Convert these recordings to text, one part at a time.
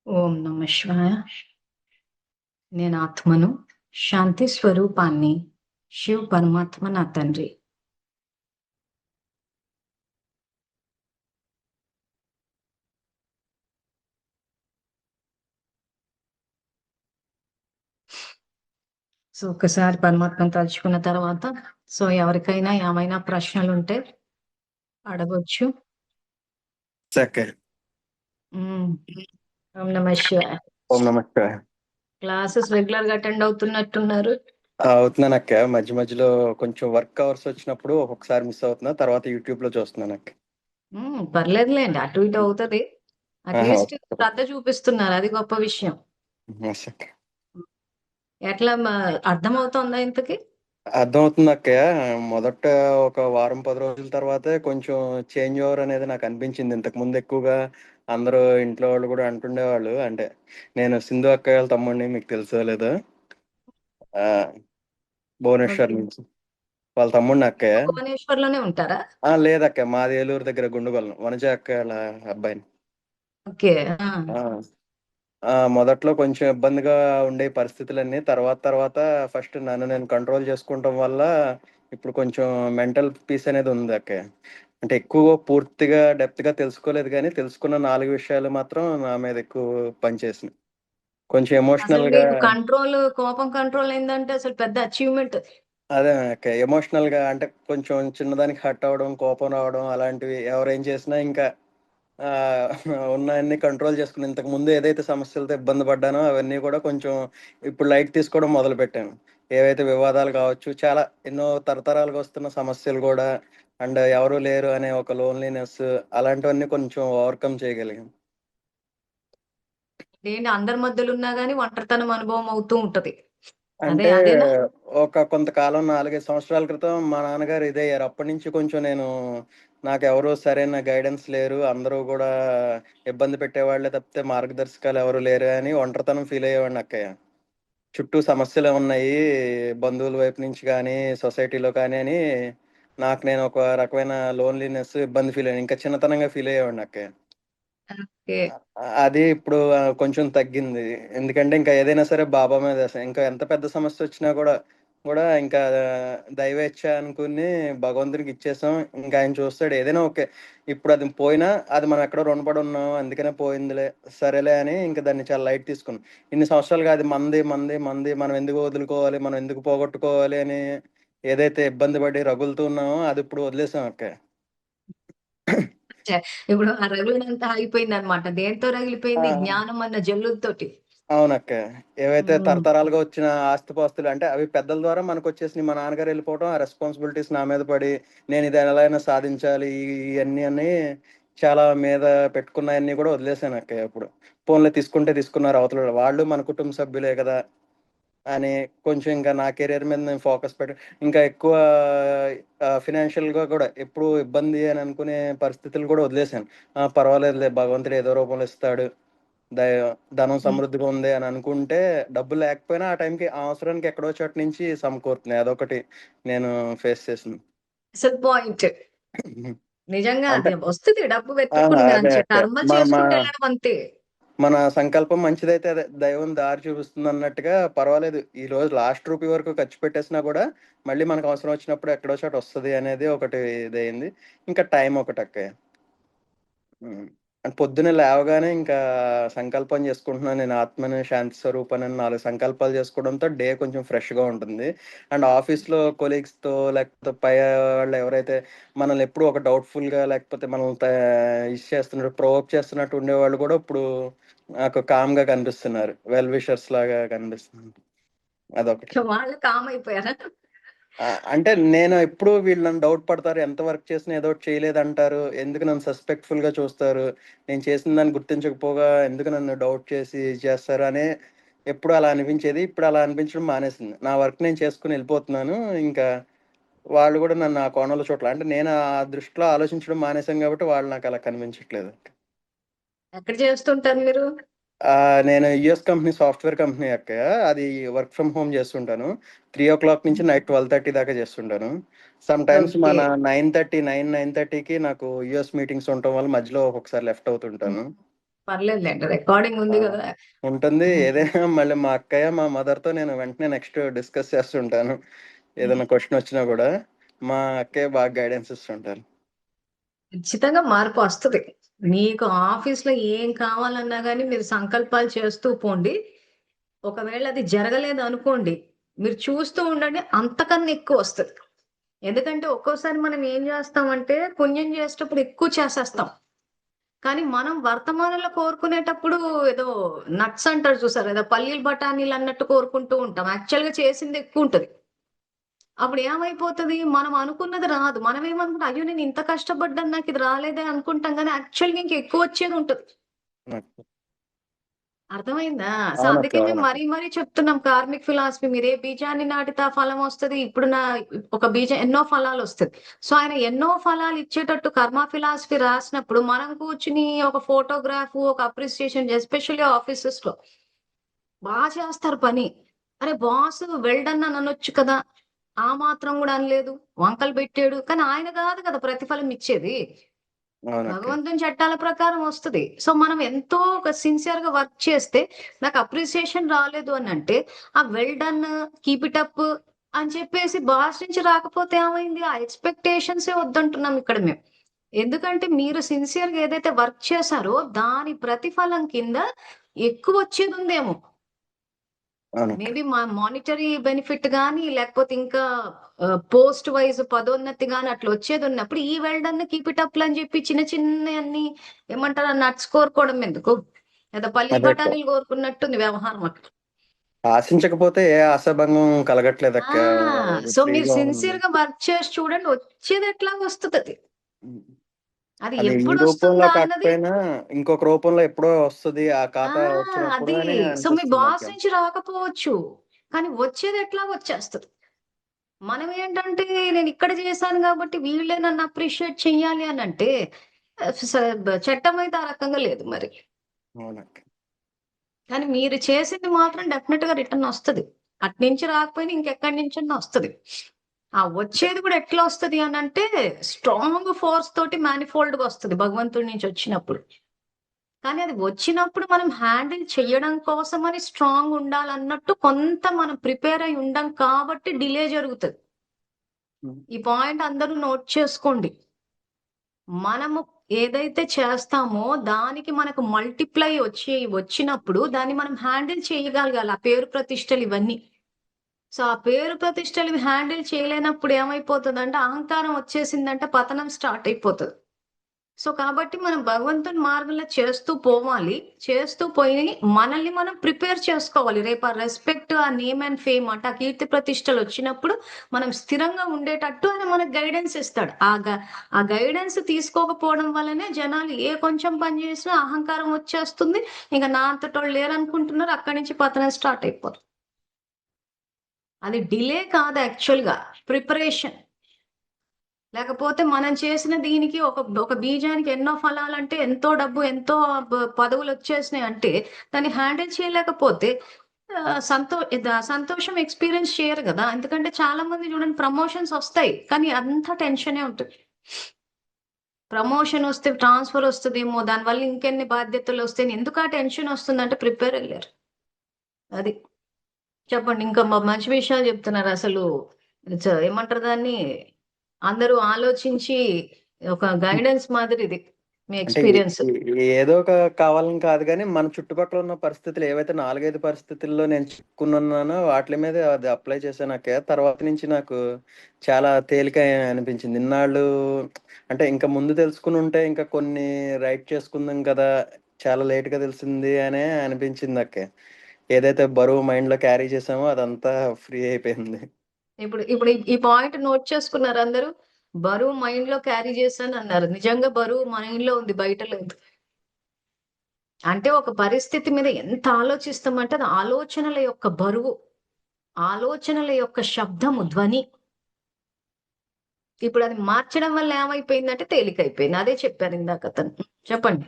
ఓం నమ శివాయ. నేను ఆత్మను, శాంతి స్వరూపాన్ని, శివ పరమాత్మ నా తండ్రి. సో ఒకసారి పరమాత్మను తలుచుకున్న తర్వాత ఎవరికైనా ఏమైనా ప్రశ్నలు ఉంటే అడగొచ్చు. ఓకే. ఓం నమ శివాయ. ఓం నమస్కారం. క్లాసెస్ రెగ్యులర్ గా అటెండ్ అవుతున్నట్టున్నారు. అవుతున్నాను అక్క. మధ్య మధ్యలో కొంచెం వర్క్ అవర్స్ వచ్చినప్పుడు ఒక్కొక్కసారి మిస్ అవుతున్నా. తర్వాత యూట్యూబ్ లో చూస్తున్నాను అక్క. పర్లేదులేండి, అటు ఇటు అవుతది. ఆహా, అట్లీస్ట్ శ్రద్ధ చూపిస్తున్నారు, అది గొప్ప విషయం. ఎస్ అక్క. ఎట్లా అర్థమవుతోందా ఇంతకి? అర్థమవుతుంది అక్కయ్య. మొదట ఒక వారం 10 రోజుల తర్వాతే కొంచెం చేంజ్ ఓవర్ అనేది నాకు అనిపించింది. ఇంతకు ముందు ఎక్కువగా అందరూ ఇంట్లో వాళ్ళు కూడా అంటుండేవాళ్ళు. అంటే నేను సింధు అక్కయ్య వాళ్ళ తమ్ముడిని, మీకు తెలుసో లేదో, ఆ, భువనేశ్వర్ ఓకే. నుంచి. వాళ్ళ తమ్ముడిని అక్కయ్య. భువనేశ్వర్ లోనే ఉంటారా? లేదక్క, మాది ఏలూరు దగ్గర గుండుగొలను, వనజ అక్కయ్య వాళ్ళ అబ్బాయిని. ఓకే. ఆ, మొదట్లో కొంచెం ఇబ్బందిగా ఉండే పరిస్థితులన్నీ తర్వాత తర్వాత ఫస్ట్ నన్ను నేను కంట్రోల్ చేసుకుంటాం వల్ల ఇప్పుడు కొంచెం మెంటల్ పీస్ అనేది ఉంది అక్క. అంటే ఎక్కువ పూర్తిగా డెప్త్గా తెలుసుకోలేదు, కానీ తెలుసుకున్న 4 విషయాలు మాత్రం నా మీద ఎక్కువ పనిచేసినాయి. కొంచెం అసలు ఎమోషనల్గా. మీకు కోపం కంట్రోల్ అయిందంటే అసలు పెద్ద అచీవ్మెంట్. అదే అక్క, ఎమోషనల్గా అంటే కొంచెం చిన్నదానికి హర్ట్ అవ్వడం, కోపం రావడం అలాంటివి ఎవరేం చేసినా ఇంకా ఆ, ఉన్నాయన్నీ కంట్రోల్ చేసుకుని ఇంతకు ముందు ఏదైతే సమస్యలతో ఇబ్బంది పడ్డానో అవన్నీ కూడా కొంచెం ఇప్పుడు లైట్ తీసుకోవడం మొదలు పెట్టాను. ఏవైతే వివాదాలు కావచ్చు, చాలా ఎన్నో తరతరాలుగా వస్తున్న సమస్యలు కూడా, అండ్ ఎవరు లేరు అనే ఒక లోన్లీనెస్, అలాంటివన్నీ కొంచెం ఓవర్కమ్ చేయగలిగాను. ఏంటి, అందరి మధ్యలో ఉన్నా గానీ ఒంటరితనం అనుభవం అవుతూ ఉంటది. అంటే అదేనా? కొంతకాలం 4-5 సంవత్సరాల క్రితం మా నాన్నగారు ఇదయ్యారు. అప్పటి నుంచి కొంచెం నాకెవరు సరైన గైడెన్స్ లేరు, అందరూ కూడా ఇబ్బంది పెట్టేవాళ్ళే తప్పితే మార్గదర్శకాలు ఎవరు లేరు అని ఒంటరితనం ఫీల్ అయ్యేవాడిని అక్కయ్య. చుట్టూ సమస్యలు ఉన్నాయి, బంధువుల వైపు నుంచి కానీ సొసైటీలో కానీ అని నాకు నేను ఒక రకమైన లోన్లీనెస్, ఇబ్బంది ఫీల్ అయ్యాను. ఇంకా చిన్నతనంగా ఫీల్ అయ్యేవాడిని అక్కయ్య. ఓకే. అది ఇప్పుడు కొంచెం తగ్గింది. ఎందుకంటే ఇంకా ఏదైనా సరే బాబా మీద వేసాం. ఇంకా ఎంత పెద్ద సమస్య వచ్చినా కూడా కూడా ఇంకా దైవేచ్ఛ అనుకుని భగవంతునికి ఇచ్చేసాం. ఇంకా ఆయన చూస్తాడు, ఏదైనా ఓకే. ఇప్పుడు అది పోయినా అది మనం ఎక్కడో రుణపడి ఉన్నాం, అందుకనే పోయిందిలే, సరేలే అని ఇంకా దాన్ని చాలా లైట్ తీసుకున్నాం. ఇన్ని సంవత్సరాలుగా అది మంది మంది మంది, మనం ఎందుకు వదులుకోవాలి, మనం ఎందుకు పోగొట్టుకోవాలి అని ఏదైతే ఇబ్బంది పడి రగులుతూ ఉన్నామో అది ఇప్పుడు వదిలేసాం అక్క. ఛే, ఇప్పుడు ఆ రగులనంతా ఆగిపోయింది అనమాట. దేంతో రగిలిపోయింది? ఆ, జ్ఞానం అన్న జల్లుతోటి. అవునక్క. ఏవైతే ఉమ్. తరతరాలుగా వచ్చిన ఆస్తిపాస్తులు అంటే అవి పెద్దల ద్వారా మనకొచ్చేసినియి. మా నాన్నగారు వెళ్ళిపోవడం, ఆ రెస్పాన్సిబిలిటీస్ నా మీద పడి, నేను ఇది ఎలా అయినా సాధించాలి, ఇయన్నీ అని చాలా మీద పెట్టుకున్నయన్నీ కూడా వదిలేసానక్క ఇప్పుడు. పోన్లే, తీసుకుంటే తీసుకున్నారు అవతలోళ్ళు. వాళ్ళు మన కుటుంబ సభ్యులే కదా అని కొంచెం ఇంకా నా కెరియర్ మీద నేను ఫోకస్ పెట్టి ఇంకా ఎక్కువ ఫినాన్షియల్‌గా కూడా ఎప్పుడు ఇబ్బంది అని అనుకునే పరిస్థితులు కూడా వదిలేసాను. పర్వాలేదులే, భగవంతుడు ఏదో రూపంలో ఇస్తాడు. దయ ధనం సమృద్ధిగా ఉంది అని అనుకుంటే, డబ్బులు లేకపోయినా ఆ టైంకి ఆ అవసరానికి ఎక్కడో చోట నుంచి సమకూరుతున్నాయి. అదొకటి నేను ఫేస్ చేసింది. అసలు పాయింట్. నిజంగా అంటే అది వస్తది, డబ్బు వెతుక్కుంటూ అదే అక్క. కర్మ మన మన చేసుకుంటూ వెళ్ళడం అంతే. మన సంకల్పం మంచిదైతే అదే దైవం దారి చూపిస్తుంది అన్నట్టుగా, పర్వాలేదు ఈ రోజు లాస్ట్ రూపీ వరకు ఖర్చు పెట్టేసినా కూడా మళ్ళీ మనకు అవసరం వచ్చినప్పుడు ఎక్కడో చోట వస్తది అనేది ఒకటి ఇదయింది. ఇంకా టైం ఒకటక్క. హ్మ్. అండ్ పొద్దున్నే లేవగానే ఇంకా సంకల్పం చేసుకుంటున్నాను. నేను ఆత్మని, శాంతి స్వరూపాన్ని 4 సంకల్పాలు చేసుకోవడంతో డే కొంచెం ఫ్రెష్‌గా ఉంటుంది. అండ్ ఆఫీస్‌లో కొలీగ్స్‌తో లేకపోతే పై వాళ్ళు ఎవరైతే మనల్ని ఎప్పుడూ ఒక డౌట్‌ఫుల్‌గా లేకపోతే మనల్ని ఇది చేస్తున్నట్టు, ప్రొవోక్ చేస్తున్నట్టు ఉండేవాళ్ళు కూడా ఇప్పుడు నాకు కామ్‌గా కనిపిస్తున్నారు. వెల్ విషర్స్ లాగా కనిపిస్తున్నారు. అదొకటి. వాళ్ళు కామ్ అయిపోయారా? అంటే నేను ఎప్పుడు వీళ్ళు నన్ను డౌట్ పడతారు. ఎంత వర్క్ చేసినా ఏదో ఒకటి చేయలేదంటారు. ఎందుకు నన్ను సస్పెక్ట్‌ఫుల్‌గా చూస్తారు. నేను చేసిన దాన్ని గుర్తించకపోగా ఎందుకు నన్ను డౌట్ చేసి ఇది చేస్తారు అని ఎప్పుడు అలా అనిపించేది. ఇప్పుడు అలా అనిపించడం మానేసింది. నా వర్క్ నేను చేసుకొని ఎళ్ళిపోతున్నాను. ఇంకా వాళ్ళు కూడా నన్ను ఆ కోణంలో చూడట్ల. అంటే నేను ఆ దృష్టిలో ఆలోచించడం మానేసాను కాబట్టి వాళ్ళు నాకు అలా కనిపించట్లేదు. ఎక్కడ చేస్తుంటారు మీరు? నేను యూఎస్ కంపెనీ, సాఫ్ట్‌వేర్ కంపెనీ అక్కయ్య. అది వర్క్ ఫ్రమ్ హోమ్ చేస్తుంటాను. 3:00 నుంచి నైట్ 12:30 దాకా చేస్తుంటాను. Sometimes okay. మన 9:30, 9:30కి నాకు యూఎస్ మీటింగ్స్ ఉండటం వల్ల మధ్యలో ఒక్కొక్కసారి లెఫ్ట్ అవుతుంటాను. పర్లేదులేండి, రికార్డింగ్ ఆ, ఉంది కదా. ఉంటుంది. ఉమ్, ఏదైనా మళ్ళీ మా అక్కయ్య మా మదర్తో నేను వెంటనే నెక్స్ట్ డిస్కస్ చేస్తుంటాను. ఏదైనా క్వశ్చన్ వచ్చినా కూడా మా అక్కయ్య బాగా గైడెన్స్ ఇస్తుంటారు. ఖచ్చితంగా మార్పు వస్తది. మీకు ఆఫీస్ లో ఏం కావాలన్నా గానీ మీరు సంకల్పాలు చేస్తూ పోండి. ఒకవేళ అది జరగలేదు అనుకోండి, మీరు చూస్తూ ఉండండి, అంతకన్నా ఎక్కువ వస్తది. ఎందుకంటే ఒక్కోసారి మనం ఏం చేస్తామంటే పుణ్యం చేసేటప్పుడు ఎక్కువ చేసేస్తాం. కానీ మనం వర్తమానంలో కోరుకునేటప్పుడు ఏదో నట్స్ అంటారు చూసారు, ఏదో పల్లీలు బఠానీలు అన్నట్టు కోరుకుంటూ ఉంటాం. యాక్చువల్ గా చేసింది ఎక్కువ ఉంటది. అప్పుడు ఏమైపోతది, మనం అనుకున్నది రాదు. మనం ఏమనుకుంటాం, అయ్యో నేను ఇంత కష్టపడ్డాను నాకు ఇది రాలేదే అనుకుంటాం, కానీ యాక్చువల్గా ఇంకెక్కువ వచ్చేది ఉంటది. అవునక్క. అర్థమైందా? సో అవునక్క. అందుకే మేము అవునక్క. మరీ చెప్తున్నాం కార్మిక్ ఫిలాసఫీ, మీరు ఏ బీజాన్ని నాటితే ఆ ఫలం వస్తది. ఇప్పుడు ఒక బీజం ఎన్నో ఫలాలు వస్తది. సో ఆయన ఎన్నో ఫలాలు ఇచ్చేటట్టు కర్మ ఫిలాసఫీ రాసినప్పుడు మనం కూర్చుని ఒక ఫోటోగ్రాఫ్, ఒక అప్రిసియేషన్, ఎస్పెషల్లీ ఆఫీసెస్ లో బాగా చేస్తారు పని. అరే బాస్ వెల్ డన్ అని అనొచ్చు కదా, ఆ మాత్రం కూడా అనలేదు, వంకలు పెట్టాడు. కానీ ఆయన కాదు కదా ప్రతిఫలం ఇచ్చేది, అవునక్క. భగవంతుని చట్టాల ప్రకారం వస్తది. సో మనం ఎంతో ఒక సిన్సియర్ గా వర్క్ చేస్తే నాకు అప్రిసియేషన్ రాలేదు అని అంటే, ఆ well done, keep it up అని చెప్పేసి బాస్ నుంచి రాకపోతే ఏమైంది, ఆ ఎక్స్పెక్టేషన్స్ వద్దంటున్నాం ఇక్కడ మేము. ఎందుకంటే మీరు సిన్సియర్ గా ఏదైతే వర్క్ చేశారో దాని ప్రతిఫలం కింద ఎక్కువ వచ్చేది ఉందేమో. అవునక్క. మేబీ మా మానిటరీ బెనిఫిట్ గానీ, లేకపోతే ఇంకా పోస్ట్ వైజ్ పదోన్నతి గాని అట్లా వచ్చేది ఉన్నప్పుడు, ఈ well done, keep it up అని చెప్పి చిన్న చిన్న అన్ని ఏమంటారు నట్స్ కోరుకోవడం ఎందుకు? లేదా పల్లీలు అదే అక్క. బఠానీలు కోరుకున్నట్టుంది వ్యవహారం అక్కడ. ఆశించకపోతే ఏ ఆశాభంగం కలగట్లేదక్క. సో మీరు ఫ్రీగా ఉంది. సిన్సియర్ గా వర్క్ చేసి చూడండి, వచ్చేది ఎట్లా వస్తుంది అది. అది అది ఈ ఎప్పుడు రూపంలో వస్తుందా అన్నది. కాకపోయినా ఇంకొక రూపంలో ఎప్పుడో వస్తది ఆ ఆ ఖాతా వచ్చినప్పుడు అది. అని సో మీ అనిపిస్తుంది బాస్ అక్క. నుంచి రాకపోవచ్చు, కానీ వచ్చేది ఎట్లా వచ్చేస్తుంది. మనం ఏంటంటే నేను ఇక్కడ చేశాను కాబట్టి వీళ్ళే నన్ను అప్రిషియేట్ చెయ్యాలి అని అంటే చట్టం అయితే ఆ రకంగా లేదు మరి. అవునక్క. కానీ మీరు చేసింది మాత్రం డెఫినెట్ గా రిటర్న్ వస్తది. అట్నుంచి రాకపోయినా ఇంకెక్కడి నుంచన్నా వస్తది. ఆ వచ్చేది కూడా ఎట్లా వస్తది అని అంటే, స్ట్రాంగ్ ఫోర్స్ తోటి మ్యానిఫోల్డ్ గా వస్తది భగవంతుడి నుంచి వచ్చినప్పుడు. కానీ అది వచ్చినప్పుడు మనం హ్యాండిల్ చెయ్యడం కోసమని స్ట్రాంగ్ ఉండాలన్నట్టు కొంత మనం ప్రిపేర్ అయి ఉండం కాబట్టి డిలే జరుగుతది. ఈ పాయింట్ అందరూ నోట్ చేసుకోండి. మనము ఏదైతే చేస్తామో దానికి మనకు మల్టిప్లై వచ్చినప్పుడు దాన్ని మనం హ్యాండిల్ చేయగలగాలి, ఆ పేరు ప్రతిష్టలు ఇవన్నీ. సో ఆ పేరు ప్రతిష్టలు ఇవి హ్యాండిల్ చేయలేనప్పుడు ఏమైపోతుందంటే అహంకారం వచ్చేసిందంటే పతనం స్టార్ట్ అయిపోతుంది. సో కాబట్టి మనం భగవంతుని మార్గంలో చేస్తూ పోవాలి. చేస్తూ పోయి మనల్ని మనం ప్రిపేర్ చేసుకోవాలి. రేపు ఆ రెస్పెక్ట్, ఆ నేమ్ అండ్ ఫేమ్ అంటే ఆ కీర్తి ప్రతిష్టలు వచ్చినప్పుడు మనం స్థిరంగా ఉండేటట్టు ఆయన మనకు గైడెన్స్ ఇస్తాడు. ఆ గైడెన్స్ తీసుకోకపోవడం వల్లనే జనాలు ఏ కొంచెం పని చేసినా అహంకారం వచ్చేస్తుంది. ఇంకా నా అంతటోళ్ళు లేరనుకుంటున్నారు, అక్కడి నుంచి పతనం స్టార్ట్ అయిపోతుంది. అది డిలే కాదు యాక్చువల్ గా, ప్రిపరేషన్. లేకపోతే మనం చేసిన దీనికి ఒక ఒక బీజానికి ఎన్నో ఫలాలంటే ఎంతో డబ్బు, ఎంతో పదవులు వచ్చేసినాయి అంటే దాన్ని హ్యాండిల్ చేయలేకపోతే సంతోషం ఎక్స్పీరియన్స్ చేయరు కదా. ఎందుకంటే చాలా మంది చూడండి ప్రమోషన్స్ వస్తాయి కానీ అంతా టెన్షనే ఉంటుంది. ప్రమోషన్ వస్తే ట్రాన్స్ఫర్ వస్తుందేమో, దానివల్ల ఇంకెన్ని బాధ్యతలు వస్తాయి, ఎందుకు ఆ టెన్షన్ వస్తుందంటే ప్రిపేర్ అయ్యారు. అది చెప్పండి. ఇంకా మంచి విషయాలు చెప్తున్నారు అసలు. ఏమంటారు దాన్ని, అందరూ ఆలోచించి ఒక గైడెన్స్ మాదిరి ఇది మీ అంటే ఎక్స్పీరియన్స్. ఏదో ఒక కావాలని కాదు కానీ మన చుట్టుపక్కల ఉన్న పరిస్థితులు ఏవైతే 4-5 పరిస్థితుల్లో నేను చిక్కుకున్నానో వాటి మీద అది అప్లై చేశానాక తర్వాత నుంచి నాకు చాలా తేలిక అనిపించింది. ఇన్నాళ్ళు అంటే ఇంకా ముందు తెలుసుకుని ఉంటే ఇంకా కొన్ని రైట్ చేసుకుందాం కదా, చాలా లేట్గా తెలిసింది అనే అనిపించింది అక్క. ఏదైతే బరువు మైండ్లో క్యారీ చేసామో అదంతా ఫ్రీ అయిపోయింది. ఇప్పుడు ఇప్పుడు ఈ పాయింట్ నోట్ చేసుకున్నారు అందరూ. బరువు మైండ్ లో క్యారీ చేశాను అన్నారు. నిజంగా బరువు మైండ్ లో ఉంది, బయట లేదు. అంటే ఒక పరిస్థితి మీద ఎంత ఆలోచిస్తామంటే అది ఆలోచనల యొక్క బరువు, ఆలోచనల యొక్క శబ్దము, ధ్వని. ఇప్పుడు అది మార్చడం వల్ల ఏమైపోయిందంటే తేలికైపోయింది. అదే చెప్పారు ఇందాక అతను. చెప్పండి.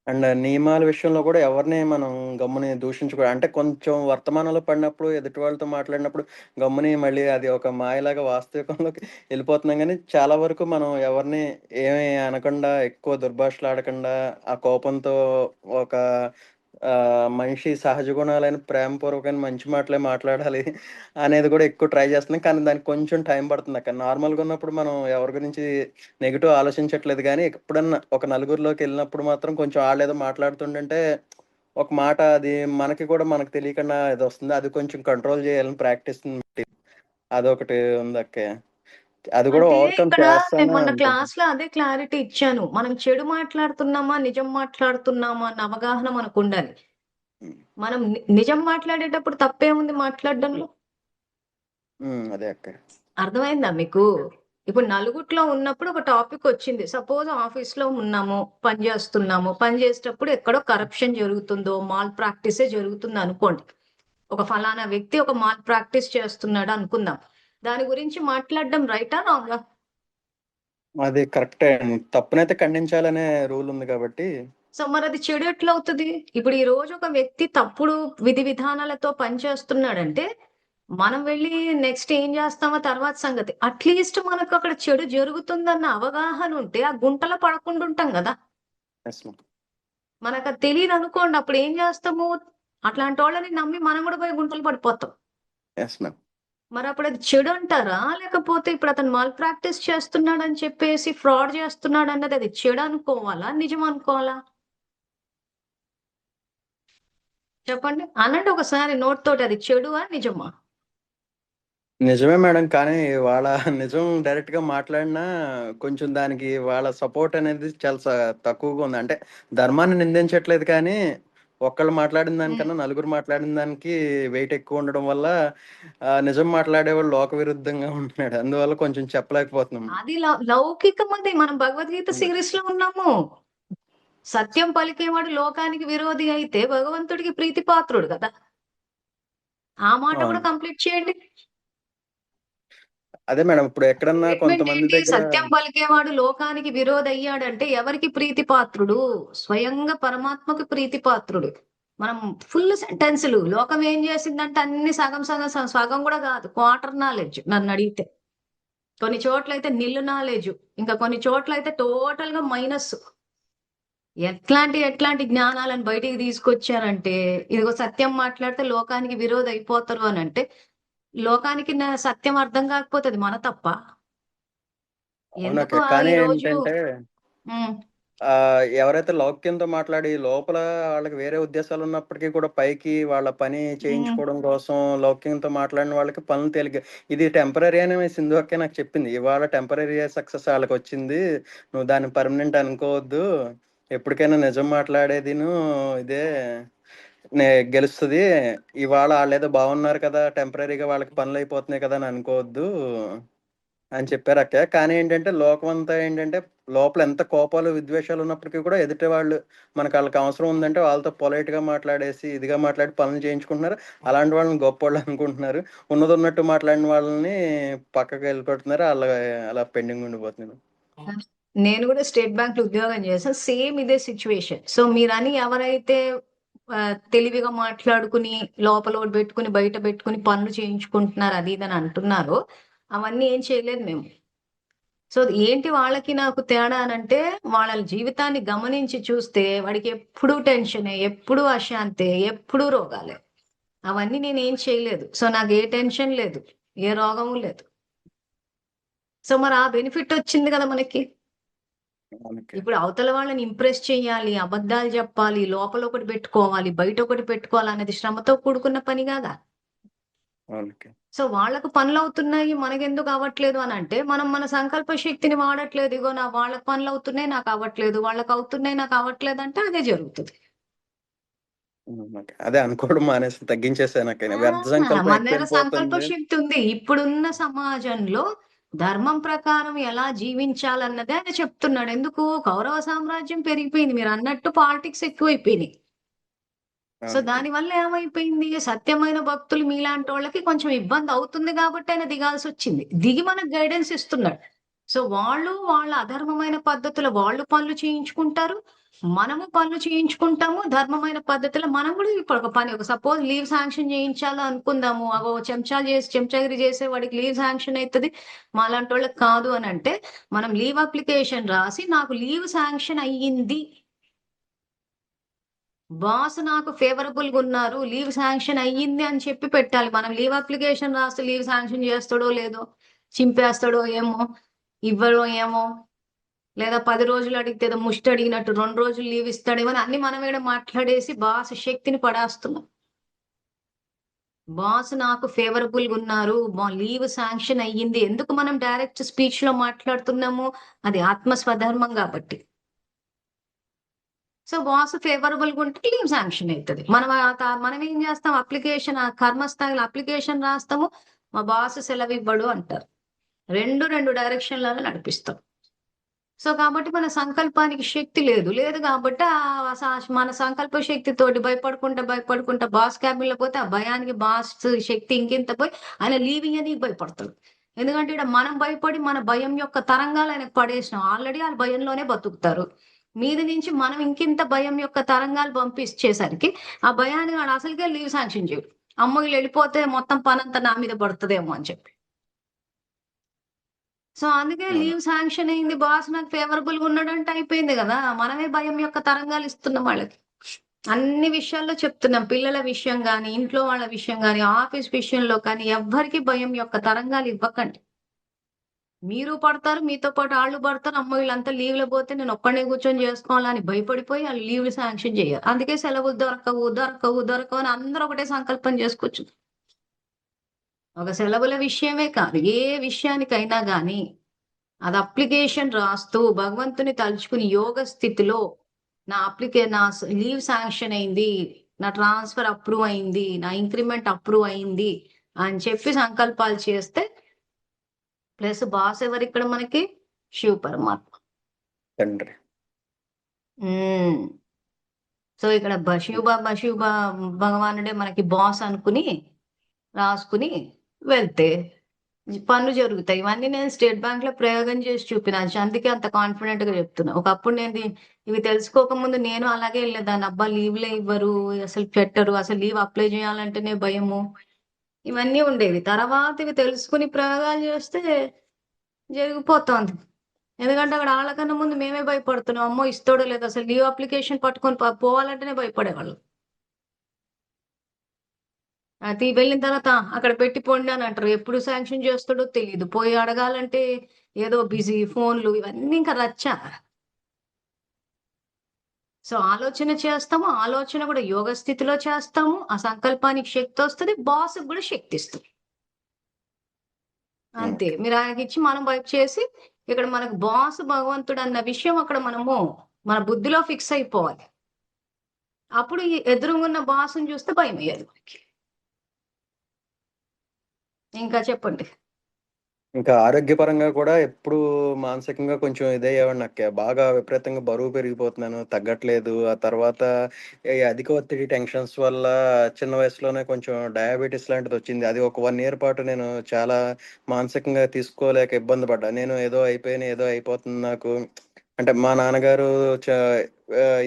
అండ్ నియమాల విషయంలో కూడా ఎవరిని మనం గమ్ముని దూషించకూడదు. అంటే కొంచెం వర్తమానంలో పడినప్పుడు, ఎదుటి వాళ్ళతో మాట్లాడినప్పుడు గమ్ముని మళ్ళీ అది ఒక మాయలాగా వాస్తవికంలోకి వెళ్ళిపోతున్నాం గానీ, చాలా వరకు మనం ఎవరిని ఏమి అనకుండా, ఎక్కువ దుర్భాషలాడకుండా, ఆ కోపంతో ఒక మనిషి సహజ గుణాలైన ప్రేమపూర్వకమైన మంచి మాటలే మాట్లాడాలి అనేది కూడా ఎక్కువ ట్రై చేస్తున్నాం. కానీ దానికి కొంచెం టైం పడుతుందక్క. నార్మల్‌గా ఉన్నప్పుడు మనం ఎవరి గురించి నెగెటివ్ ఆలోచించట్లేదు గానీ, ఎప్పుడన్నా ఒక నలుగురిలోకెళ్ళినప్పుడు మాత్రం కొంచెం ఆళ్ళేదో మాట్లాడుతుండంటే, ఒక మాట అది మనకి కూడా మనకు తెలియకుండా ఇదొస్తుంది. అది కొంచెం కంట్రోల్ జేయాలని ప్రాక్టీస్‌ని అదొకటి ఉందక్కయ్య. అది గూడా అంటే ఓవర్‌కమ్ ఇక్కడ నేను చేస్తానే మొన్న అనుకుంటున్నా. క్లాస్‌లో అదే క్లారిటీ ఇచ్చాను. మనం చెడు మాట్లాడుతున్నామా, నిజం మాట్లాడుతున్నామా అన్న అవగాహన మనకుండాలి. హ్మ్. మనం నిజం మాట్లాడేటప్పుడు తప్పేముంది మాట్లాడడంలో? అదే అక్క. అర్థమైందా మీకు? ఇప్పుడు నలుగుట్లో ఉన్నప్పుడు ఒక టాపికొచ్చింది. సపోజ్ ఆఫీస్‌లో ఉన్నాము, పని జేస్తున్నాము. పని జేసేటప్పుడు ఎక్కడో కరప్షన్ జరుగుతుందో, మాల్ ప్రాక్టీసే జరుగుతుందనుకోండి. ఒక ఫలానా వ్యక్తి ఒక మాల్ ప్రాక్టీస్ చేస్తున్నాడు అనుకుందాం. దాని గురించి మాట్లాడడం రైటా? రాంగా? అది కరెక్టే అండి. తప్పునైతే ఖండించాలనే రూల్ ఉంది కాబట్టి సో, మరది చెడు ఎట్లవుతది? ఇప్పుడు ఈ రోజు ఒక వ్యక్తి తప్పుడు విధి విధానాలతో పనిచేస్తున్నాడంటే, మనం వెళ్లి నెక్స్ట్ ఏం జేస్తామో తర్వాత సంగతి. అట్‌లీస్ట్ మనకక్కడ చెడు జరుగుతుందన్న అవగాహన ఉంటే, ఆ గుంటలో పడకుండా ఉంటాం గదా! Yes ma'am. మనకది తెలీదనుకోండి అప్పుడేం జేస్తాము? అట్లాంటోళ్ళని నమ్మి మనం గూడా పోయి గుంటలో పడిపోతాం. Yes ma'am. మరప్పుడది చెడంటారా? లేకపోతే ఇప్పుడతను మాల్ ప్రాక్టీస్ చేస్తున్నాడని చెప్పేసి ఫ్రాడ్ జేస్తున్నాడన్నది అది చెడనుకోవాలా? నిజమనుకోవాలా? చెప్పండి. అనండి ఒకసారి నోటితోటి అది చెడువా? నిజమా? నిజమే మేడం. కానీ వాళ్ళ నిజం డైరెక్ట్‌గా మాట్లాడినా కొంచెం దానికి వాళ్ళ సపోర్ట్ అనేది చాలా తక్కువగా ఉంది. అంటే ధర్మాన్ని నిందించట్లేదు కానీ, ఒక్కళ్ళు మాట్లాడిన హ్మ్. దానికన్నా నలుగురు మాట్లాడిన దానికి వెయిట్ ఎక్కువ ఉండడం వల్ల నిజం మాట్లాడేవాడు లోక విరుద్ధంగా ఉంటున్నాడు. అందువల్ల కొంచెం చెప్పలేకపోతున్నాం. అది లౌకికమది. మనం భగవద్గీత హ్మ్. సీరీస్‌లో ఉన్నాము. సత్యం పలికేవాడు లోకానికి విరోధి అయితే భగవంతుడికి ప్రీతిపాత్రుడు గదా! ఆ మాట గూడా అవును. కంప్లీట్ చేయండి. అదే మేడం. ఇప్పుడు ఎక్కడన్నా స్టేట్‌మెంట్ కొంతమంది ఏంటి? దగ్గర సత్యం పలికేవాడు లోకానికి విరోధయ్యాడంటే ఎవరికి ప్రీతిపాత్రుడు? స్వయంగా పరమాత్మకు ప్రీతిపాత్రుడు. మనం ఫుల్ సెంటెన్సులు. లోకం ఏం జేసిందంటే అన్ని సగం సగం సగం గూడా గాదు. క్వార్టర్ నాలెడ్జ్ నన్నడిగితే. కొన్ని చోట్లయితే నిల్ నాలెడ్జు. ఇంకా కొన్ని చోట్లయితే టోటల్‌గా మైనస్సు. ఎట్లాంటి జ్ఞానాలను బయటికి తీసుకొచ్చారంటే, ఇదిగో సత్యం మాట్లాడితే లోకానికి విరోధయిపోతారు అనంటే, లోకానికి సత్యం అర్థం కాకపోతే అది మన తప్పా? ఎందుకు అవునక్క. కానీ ఈరోజు ఏంటంటే హ్మ్. ఎవరైతే లౌక్యంతో మాట్లాడి లోపల వాళ్ళకి వేరే ఉద్దేశాలున్నప్పటికీ కూడా పైకి వాళ్ళ పని హ్మ్. చేయించుకోవడం కోసం లౌక్యంతో మాట్లాడిన వాళ్ళకి పనులు తేలిక ఇది టెంపరరీ అని సింధు అక్కే నాకు చెప్పింది. ఇవాళ టెంపరరీ సక్సెస్ ఆళ్ళకొచ్చింది. నువ్వు దాన్ని పర్మనెంట్ అనుకోవద్దు. ఎప్పటికైనా నిజం మాట్లాడేదిను ఇదే నే గెలుస్తది. ఇవాళ ఆళ్ళేదో బాగున్నారు కదా! టెంపరరీగా వాళ్ళకి పనులయిపోతున్నాయి కదా! అని అనుకోవద్దు. అని చెప్పారక్క. కానీ ఏంటంటే, లోకమంతా ఏంటంటే, లోపల ఎంత కోపాలు, విద్వేషాలు ఉన్నప్పటికీ కూడా ఎదుటి వాళ్ళు మనకాళ్ళకి అవసరం ఉందంటే, వాళ్ళతో పొలైట్‌గా మాట్లాడేసి, ఇదిగా మాట్లాడి పనులు చేయించుకుంటున్నారు. అలాంటి వాళ్ళని గొప్పోళ్ళనుకుంటున్నారు. ఉన్నదున్నట్టు మాట్లాడిన వాళ్ళని పక్కకి వెళ్ళిపెడుతున్నారు. అలా పెండింగ్ ఉండిపోతుంది. నేను గూడా స్టేట్ బ్యాంక్‌లో ఉద్యోగం చేశా. సేమ్ ఇదే సిట్యుయేషన్. సో, మీరని ఎవరైతే తెలివిగా మాట్లాడుకుని, లోపల ఒకటి బెట్టుకొని, బయట బెట్టుకొని పనులు చేయించుకుంటున్నారు అది ఇది అని అంటున్నారో, అవన్నీ ఏం చేయలేదు మేము. సో, ఏంటి వాళ్ళకి నాకు తేడా అనంటే, వాళ్ళ జీవితాన్ని గమనించి చూస్తే వాడికి ఎప్పుడూ టెన్షనే, ఎప్పుడూ అశాంతే, ఎప్పుడూ రోగాలే. అవన్నీ నేనేం చేయలేదు. సో, నాకు ఏ టెన్షన్ లేదు. ఏ రోగము లేదు. సో, మరి ఆ బెనిఫిట్ వచ్చింది గదా మనకి. అవునక్క. ఇప్పుడు అవతల వాళ్ళని ఇంప్రెస్ చేయాలి, అబద్ధాలు జెప్పాలి, లోపల ఒకటి పెట్టుకోవాలి, బయట ఒకటి పెట్టుకోవాలనేది శ్రమతో కూడుకున్న పని గాదా! అవునక్క. సో, వాళ్ళకు పనులవుతున్నాయి, మనకెందుకు అవ్వట్లేదు అనంటే, మనం మన సంకల్ప శక్తిని వాడట్లేదు. ఇగో వాళ్ళకి పనులవుతున్నాయి, నాకవ్వట్లేదు. వాళ్ళకవుతున్నాయి, నాకవ్వట్లేదంటే అదే జరుగుతది. అవునక్క. అదే అనుకోవడం మానేసి తగ్గించేసానక్క. ఆ! వ్యర్థ సంకల్పం మన దగ్గర సంకల్ప ఎక్కువెళ్ళిపోతుంది. శక్తి ఉంది. ఇప్పుడున్న సమాజంలో ధర్మం ప్రకారం ఎలా జీవించాలన్నదే ఆయన చెప్తున్నాడు. ఎందుకు? కౌరవ సామ్రాజ్యం పెరిగిపోయింది. మీరన్నట్టు పాలిటిక్స్ ఎక్కువైపోయినియి. సో, అవునక్క. దానివల్ల ఏమైపోయింది? సత్యమైన భక్తులు మీలాంటోళ్ళకి కొంచెం ఇబ్బందవుతుంది గాబట్టి ఆయన దిగాల్సొచ్చింది. దిగి మనకు గైడెన్స్ ఇస్తున్నాడు. సో వాళ్ళు వాళ్ళ అధర్మమైన పద్ధతులు వాళ్ళు పనులు చేయించుకుంటారు. మనము పనులు చేయించుకుంటాము. ధర్మమైన పద్ధతిలో మనం కూడా ఇప్పుడు ఒక పని సపోజ్ లీవ్ శాంక్షన్ చేయించాలి అనుకుందాము. అగో చెంచాగిరి చేసే వాడికి లీవ్ శాంక్షన్ అయితది. మాలాంటోళ్ళకి కాదు అనంటే, మనం లీవ్ అప్లికేషన్ రాసి నాకు లీవ్ శాంక్షన్ అయ్యింది. బాస్ నాకు ఫేవరబుల్‌గా ఉన్నారు. లీవ్ శాంక్షన్ అయ్యింది అని చెప్పి పెట్టాలి. మనం లీవ్ అప్లికేషన్ రాస్తే లీవ్ శాంక్షన్ చేస్తాడో లేదో, చింపేస్తాడో ఏమో, ఇవ్వడో ఏమో, లేదా 10 రోజులు అడిగితే ఏదో ముష్టి అడిగినట్టు 2 రోజులు లీవ్ ఇస్తాడేమో అని అన్ని మనం ఈడ మాట్లాడేసి బాస్ శక్తిని పడేస్తున్నాం. బాస్ నాకు ఫేవరబుల్‌గా ఉన్నారు. లీవ్ శాంక్షన్ అయ్యింది. ఎందుకు మనం డైరెక్ట్ స్పీచ్‌లో మాట్లాడుతున్నాము? అది ఆత్మ స్వధర్మం గాబట్టి. సో, బాస్ ఫేవరబుల్‌గా ఉంటే లీవ్ శాంక్షన్ అయితది. మనం ఏం చేస్తాం అప్లికేషన్ కర్మస్థాయిలో అప్లికేషన్ రాస్తాము. మా బాస్ సెలవివ్వడు అంటారు. 2 డైరెక్షన్‌లలో నడిపిస్తాం. సో, కాబట్టి మన సంకల్పానికి శక్తి లేదు. లేదు కాబట్టి మన సంకల్ప శక్తితోటి భయపడుకుంటా బాస్ క్యాబిన్‌లో పోతే ఆ భయానికి బాస్ శక్తి ఇంకింత పోయి ఆయన లీవ్ ఇయ్యనీకి భయపడతాడు. ఎందుకంటే ఈడ మనం భయపడి మన భయం యొక్క తరంగాలు ఆయనకు పడేసినాం. ఆల్రెడీ ఆళ్ళు భయంలోనే బతుకుతారు. మీది నుంచి మనం ఇంకింత భయం యొక్క తరంగాలు పంపించేసరికి ఆ భయాన్ని వాడు అసలుకే లీవ్ శాంక్షన్ చేయడు. అమ్మో! ఈళ్ళెళ్ళిపోతే మొత్తం పనంతా నా మీద పడతదేమో అని చెప్పి. సో, అందుకే అవును. లీవ్ శాంక్షన్ అయింది. బాస్ నాకు ఫేవరబుల్‌గా ఉన్నాడంటే అయిపోయింది గదా! మనమే భయం యొక్క తరంగాలు ఇస్తున్నాం వాళ్ళకి. అన్ని విషయాల్లో చెప్తున్నాం. పిల్లల విషయం గాని, ఇంట్లో వాళ్ళ విషయం గాని, ఆఫీస్ విషయంలో కానీ ఎవ్వరికీ భయం యొక్క తరంగాలు ఇవ్వకండి. మీరు పడతారు. మీతో పాటు ఆళ్ళు పడతారు. అమ్మో! వీళ్ళంతా లీవ్‌లో పోతే నేనొక్కడినే కూర్చొని జేసుకోవాలని భయపడిపోయి ఆళ్ళు లీవ్‌లు శాంక్షన్ జేయరు. అందుకే సెలవులు దొరకవు అని అందరూ ఒకటే సంకల్పం జేసుకోవచ్చు. ఒక సెలవుల విషయమే కాదు. ఏ విషయానికైనా గాని అది అప్లికేషన్ రాస్తూ భగవంతుని తలుచుకుని యోగ స్థితిలో నా లీవ్ శాంక్షన్ అయింది. నా ట్రాన్స్‌ఫర్ అప్రూవ్ అయింది. నా ఇంక్రిమెంట్ అప్రూవ్ అయింది అని చెప్పి సంకల్పాలు చేస్తే ప్లస్ బాస్ ఎవరిక్కడ మనకి? శివ పరమాత్మ. తండ్రి. హ్మ్. సో, ఇక్కడ శివ భగవానుడే మనకి బాస్ అనుకుని, రాసుకుని వెళ్తే పనులు జరుగుతాయి. ఇవన్నీ నేను స్టేట్ బ్యాంక్‌లో ప్రయోగం చేసి చూపిన. అందుకే అంత కాన్ఫిడెంట్‌గా చెప్తున్నా. ఒకప్పుడు ఇవి తెలుసుకోకముందు నేను అలాగే ఎళ్ళేదాన్ని. అబ్బా! లీవ్‌లే ఇవ్వరు. అసలు పెట్టరు. అసలు లీవ్ అప్లై చేయాలంటేనే భయము. ఇవన్నీ ఉండేవి. తర్వాత ఇవి తెలుసుకొని ప్రయోగాలు చేస్తే జరిగిపోతోంది. ఎందుకంటే అక్కడ ఆళ్ళకన్నా ముందు మేమే భయపడుతున్నాం. అమ్మో! ఇస్తాడో లేదో అసలు లీవ్ అప్లికేషన్ పట్టుకొని పోవాలంటేనే భయపడేవాళ్ళం. అది వెళ్ళిన తర్వాత అక్కడ పెట్టి పొండి అని అంటారు. ఎప్పుడు శాంక్షన్ చేస్తాడో తెలీదు. పోయి అడగాలంటే ఏదో బిజీ ఫోన్‌లు ఇవన్నీ ఇంకా రచ్చ. సో, ఆలోచన చేస్తాము. ఆలోచన కూడా యోగ స్థితిలో చేస్తాము. ఆ సంకల్పానికి శక్తొస్తది. బాస్‌కి గూడా శక్తిస్తది. అంతే. ఓకే. మీరు ఆయనకిచ్చి మనం వైపు చేసి ఇక్కడ మనకు బాస్ భగవంతుడన్న విషయం అక్కడ మన బుద్ధిలో ఫిక్స్ అయిపోవాలి. అప్పుడు ఈ ఎదురుగున్న బాస్‌ని చూస్తే భయమేయదు మనకి. ఇంకా చెప్పండి. ఇంకా ఆరోగ్యపరంగా కూడా ఎప్పుడూ మానసికంగా కొంచెం ఇదయ్యేవాడిని అక్క. బాగా విపరీతంగా బరువు పెరిగిపోతున్నాను, తగ్గట్లేదు. ఆ తర్వాత ఈ అధిక ఒత్తిడి, టెన్షన్స్ వల్ల చిన్న వయసులోనే కొంచెం డయాబెటిస్ లాంటిదొచ్చింది. అది ఒక 1 ఇయర్ పాటు నేను చాలా మానసికంగా తీసుకోలేక ఇబ్బంది పడ్డా. నేను ఏదో అయిపోయాను, ఏదో అయిపోతుంది నాకు. అంటే మా నాన్నగారు చ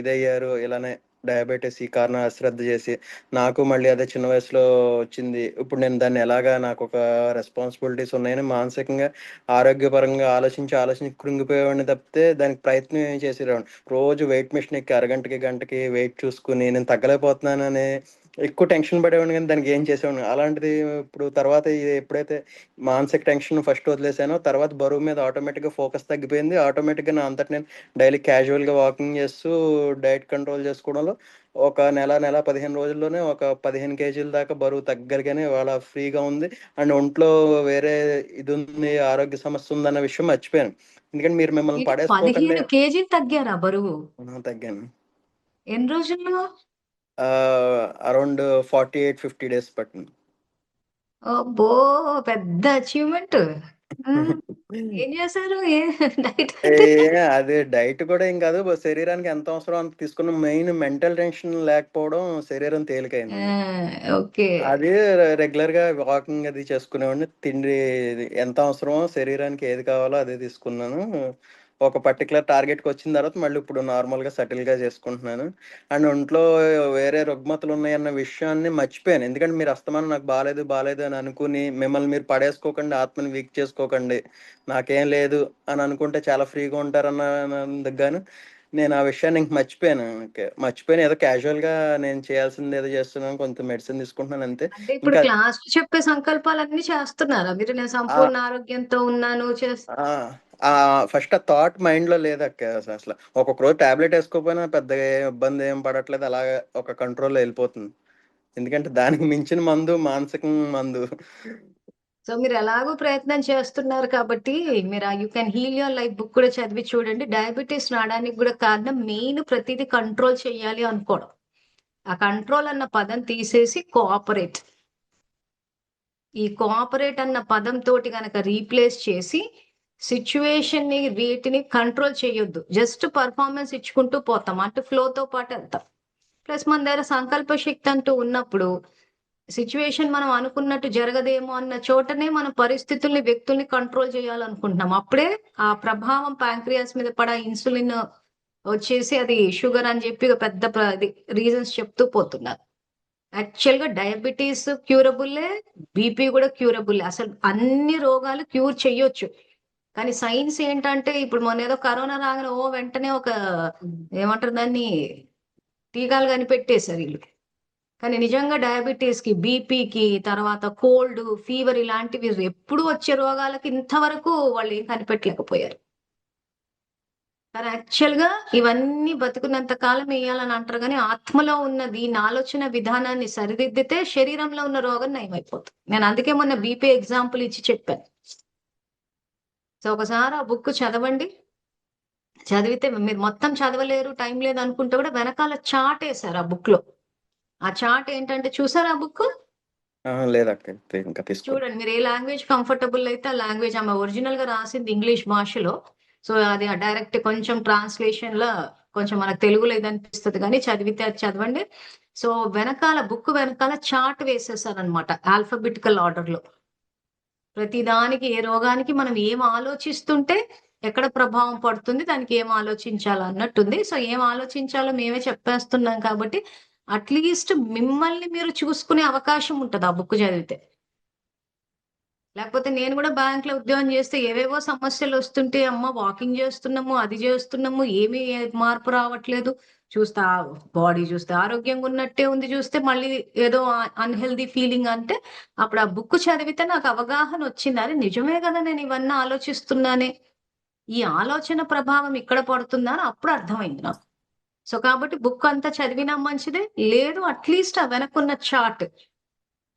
ఇదయ్యారు ఇలానే డయాబెటిస్ ఈ కారణం అశ్రద్ధ చేసి, నాకు మళ్ళీ అదే చిన్న వయసులో వచ్చింది. ఇప్పుడు నేను దాన్ని ఎలాగా నాకొక రెస్పాన్సిబిలిటీస్ ఉన్నాయని మానసికంగా, ఆరోగ్యపరంగా ఆలోచించి కృంగిపోయేవాడిని తప్పితే దానికి ప్రయత్నం ఏమి చేసేవాడిని. రోజు వెయిట్ మెషిన్ ఎక్కి అరగంటకి, గంటకి వెయిట్ చూసుకొని నేను తగ్గలేకపోతున్నానని ఎక్కువ టెన్షన్ పడేవాడిని గానీ దానికి ఏం చేసేవాడిని. అలాంటిది ఇప్పుడు తర్వాత ఇది ఎప్పుడైతే మానసిక టెన్షన్ ఫస్ట్ వదిలేసానో, తర్వాత బరువు మీద ఆటోమేటిక్‌గా ఫోకస్ తగ్గిపోయింది. ఆటోమేటిక్‌గా నా అంతట నేను డైలీ క్యాజువల్‌గా వాకింగ్ చేస్తూ డైట్ కంట్రోల్ చేసుకోవడంలో ఒక నెల, 15 రోజుల్లోనే ఒక 15 కేజీల దాకా బరువు తగ్గలిగాను. ఇవాళ ఫ్రీగా ఉంది. అండ్ ఒంట్లో వేరే ఇదుంది, ఆరోగ్య సమస్య ఉందన్న విషయం మర్చిపోయాను. ఎందుకంటే మీరు మిమ్మల్ని ఏంటి పడేసుకోకండి. 15 కేజీలు తగ్గారా బరువు? తగ్గాను. ఎన్ని రోజుల్లో? అరౌండ్ 48, 50 డేస్ పట్టింది. అబ్బో! పెద్ద అచీవ్‌మెంట్. హ్మ్. ఏం చేశారు? డైట్ ఏ అంటే? అది డైట్ కూడా ఏం కాదు. శరీరానికి ఎంత అవసరమో అంత తీసుకున్న. మెయిన్ మెంటల్ టెన్షన్ లేకపోవడం శరీరం ఆ! తేలికయింది. ఓకే. అది రెగ్యులర్‌గా వాకింగ్ అది చేసుకునేవాడిని. తిండి ఎంత అవసరమో శరీరానికి ఏది కావాలో అదే తీసుకున్నాను. ఒక పర్టిక్యులర్ టార్గెట్‌కొచ్చిన తర్వాత మళ్ళీ ఇప్పుడు నార్మల్‌గా సెటిల్‌గా చేసుకుంటున్నాను. అండ్ ఒంట్లో వేరే రుగ్మతలున్నాయన్న విషయాన్ని మర్చిపోయాను. ఎందుకంటే మీరు అస్తమానం నాకు బాలేదు, బాలేదు అని అనుకుని మిమ్మల్ని మీరు పడేసుకోకండి, ఆత్మని వీక్ చేసుకోకండి. నాకేం లేదు అని అనుకుంటే చాలా ఫ్రీగా ఉంటారన్నందుకు గాను నేను ఆ విషయాన్ని ఇంక మర్చిపోయాను. మర్చిపోయాను. ఏదో క్యాజువల్‌గా నేను చేయాల్సిందేదో చేస్తున్నాను. కొంత మెడిసిన్ తీసుకుంటున్నాను అంతే. అంటే ఇప్పుడు ఇంకా క్లాస్‌లో చెప్పే సంకల్పాలన్నీ చేస్తున్నారా మీరు? నేను ఆ! సంపూర్ణ ఆరోగ్యంతో ఉన్నాను ఆ! ఫస్ట్ ఆ థాట్ మైండ్‌లో లేదక్క అసల. ఒక్కొక్క రోజు టాబ్లెట్ ఏసుకోకపోయినా పెద్దగా ఇబ్బందేం పడట్లేదు. అలాగా ఒక కంట్రోల్‌లో ఎళ్ళిపోతుంది. ఎందుకంటే దానికి మించిన మందు మానసిక మందు. సో, మీరెలాగో ప్రయత్నం చేస్తున్నారు కాబట్టి, మీరు ఆ 'you can heal your life' book కూడా చదివి చూడండి. డయాబెటిస్ రాడానికి గూడా కారణం మెయిన్ ప్రతీదీ కంట్రోల్ చేయాలి అనుకోవడం. ఆ కంట్రోల్ అన్న పదం తీసేసి కోఆపరేట్. ఈ కోఆపరేట్ అన్న పదంతోటి గనక రీప్లేస్ చేసి, సిట్యుయేషన్‌ని వీటిని కంట్రోల్ చేయొద్దు. జస్ట్ పెర్ఫార్మన్స్ ఇచ్చుకుంటూ పోతాం. అటు ఫ్లోతో పాటెళ్తాం. ప్లస్ మన దగ్గర సంకల్ప శక్తి అంటూ ఉన్నప్పుడు, సిట్యుయేషన్ మనం అనుకున్నట్టు జరగదేమో అన్న చోటనే మన పరిస్థితుల్ని, వ్యక్తుల్ని కంట్రోల్ చేయాలనుకుంటున్నాం. అప్పుడే ఆ ప్రభావం పాంక్రియాస్ మీద పడి ఆ ఇన్సులిన్ వచ్చేసి అది షుగర్ అని చెప్పి ఒక పెద్ద ఇది రీజన్స్ చెప్తూ పోతున్నారు. యాక్చువల్‌గా డయాబెటిస్ క్యూరబుల్లే, బీపీ గూడా క్యూరబుల్లే. అసలు అన్ని రోగాలు క్యూర్ చెయ్యొచ్చు. కానీ సైన్స్ ఏంటంటే ఇప్పుడు మొన్నేదో కరోనా రాగానే వెంటనే ఒక ఏమంటారు దాన్ని టీకాలు కనిపెట్టేసారు ఈళ్ళు. కానీ నిజంగా డయాబెటిస్‌కి, బీపీకి, తర్వాత కోల్డ్, ఫీవర్ ఇలాంటివి ఎప్పుడు వచ్చే రోగాలకి ఇంతవరకు వాళ్ళేం కనిపెట్టలేకపోయారు. కానీ యాక్చువల్‌గా ఇవన్నీ బతికున్నంత కాలం ఎయ్యాలని అంటారు గానీ, ఆత్మలో ఉన్న దీని ఆలోచన విధానాన్ని సరిదిద్దితే శరీరంలో ఉన్న రోగం నయమైపోతుంది. నేను అందుకే మొన్న బీపీ ఎగ్జాంపుల్ ఇచ్చి చెప్పాను. సో, ఒకసారి ఆ బుక్ చదవండి. చదివితే మీరు మొత్తం చదవలేరు, టైం లేదనుకుంటే కూడా వెనకాల చార్ట్ ఏసారు ఆ బుక్‌లో. ఆ చార్ట్ ఏంటంటే చూసారా ఆ బుక్కు? అహా! లేదక్క. ఇంకా తీసుకోలేదు. చూడండి. మీరు ఏ లాంగ్వేజ్ కంఫర్టబుల్ అయితే ఆ లాంగ్వేజ్ ఆమె ఒరిజినల్‌గా రాసింది ఇంగ్లీష్ భాషలో. సో, అది డైరెక్ట్ కొంచెం ట్రాన్స్‌లేషన్‌లా కొంచెం మనకు తెలుగులో ఇదనిపిస్తది గానీ, చదివితే అది చదవండి. సో, వెనకాల బుక్ వెనకాల చార్ట్ వేసేసారనమాట. ఆల్ఫాబెటికల్ ఆర్డర్‌లో. ప్రతి దానికి ఏ రోగానికి మనం ఏం ఆలోచిస్తుంటే ఎక్కడ ప్రభావం పడుతుంది, దానికి ఏం ఆలోచించాలా అన్నట్టుంది. సో, ఏం ఆలోచించాలో మేమే చెప్పేస్తున్నాం కాబట్టి, అట్‌లీస్ట్ మిమ్మల్ని మీరు చూసుకునే అవకాశం ఉంటది ఆ బుక్ చదివితే. లేకపోతే నేను గూడా బ్యాంక్‌లో ఉద్యోగం జేస్తే ఏవేవో సమస్యలొస్తుంటే, అమ్మ వాకింగ్ జేస్తున్నాము, అది జేస్తున్నాము, ఏమీ మార్పు రావట్లేదు. చూస్తే బాడీ చూస్తే ఆరోగ్యంగున్నట్టే ఉంది చూస్తే మళ్ళీ ఏదో అన్‌హెల్తీ ఫీలింగ్ అంటే, అప్పుడు ఆ బుక్ చదివితే నాకు అవగాహనొచ్చింది. అరె! నిజమే గదా! నేను ఇవన్నీ ఆలోచిస్తున్నానే. ఈ ఆలోచన ప్రభావం ఇక్కడ పడుతుందా అని అప్పుడు అర్థమైంది నాకు. సో, కాబట్టి బుక్ అంతా చదివినా మంచిదే. లేదు అట్‌లీస్ట్ ఆ వెనకున్న చార్ట్.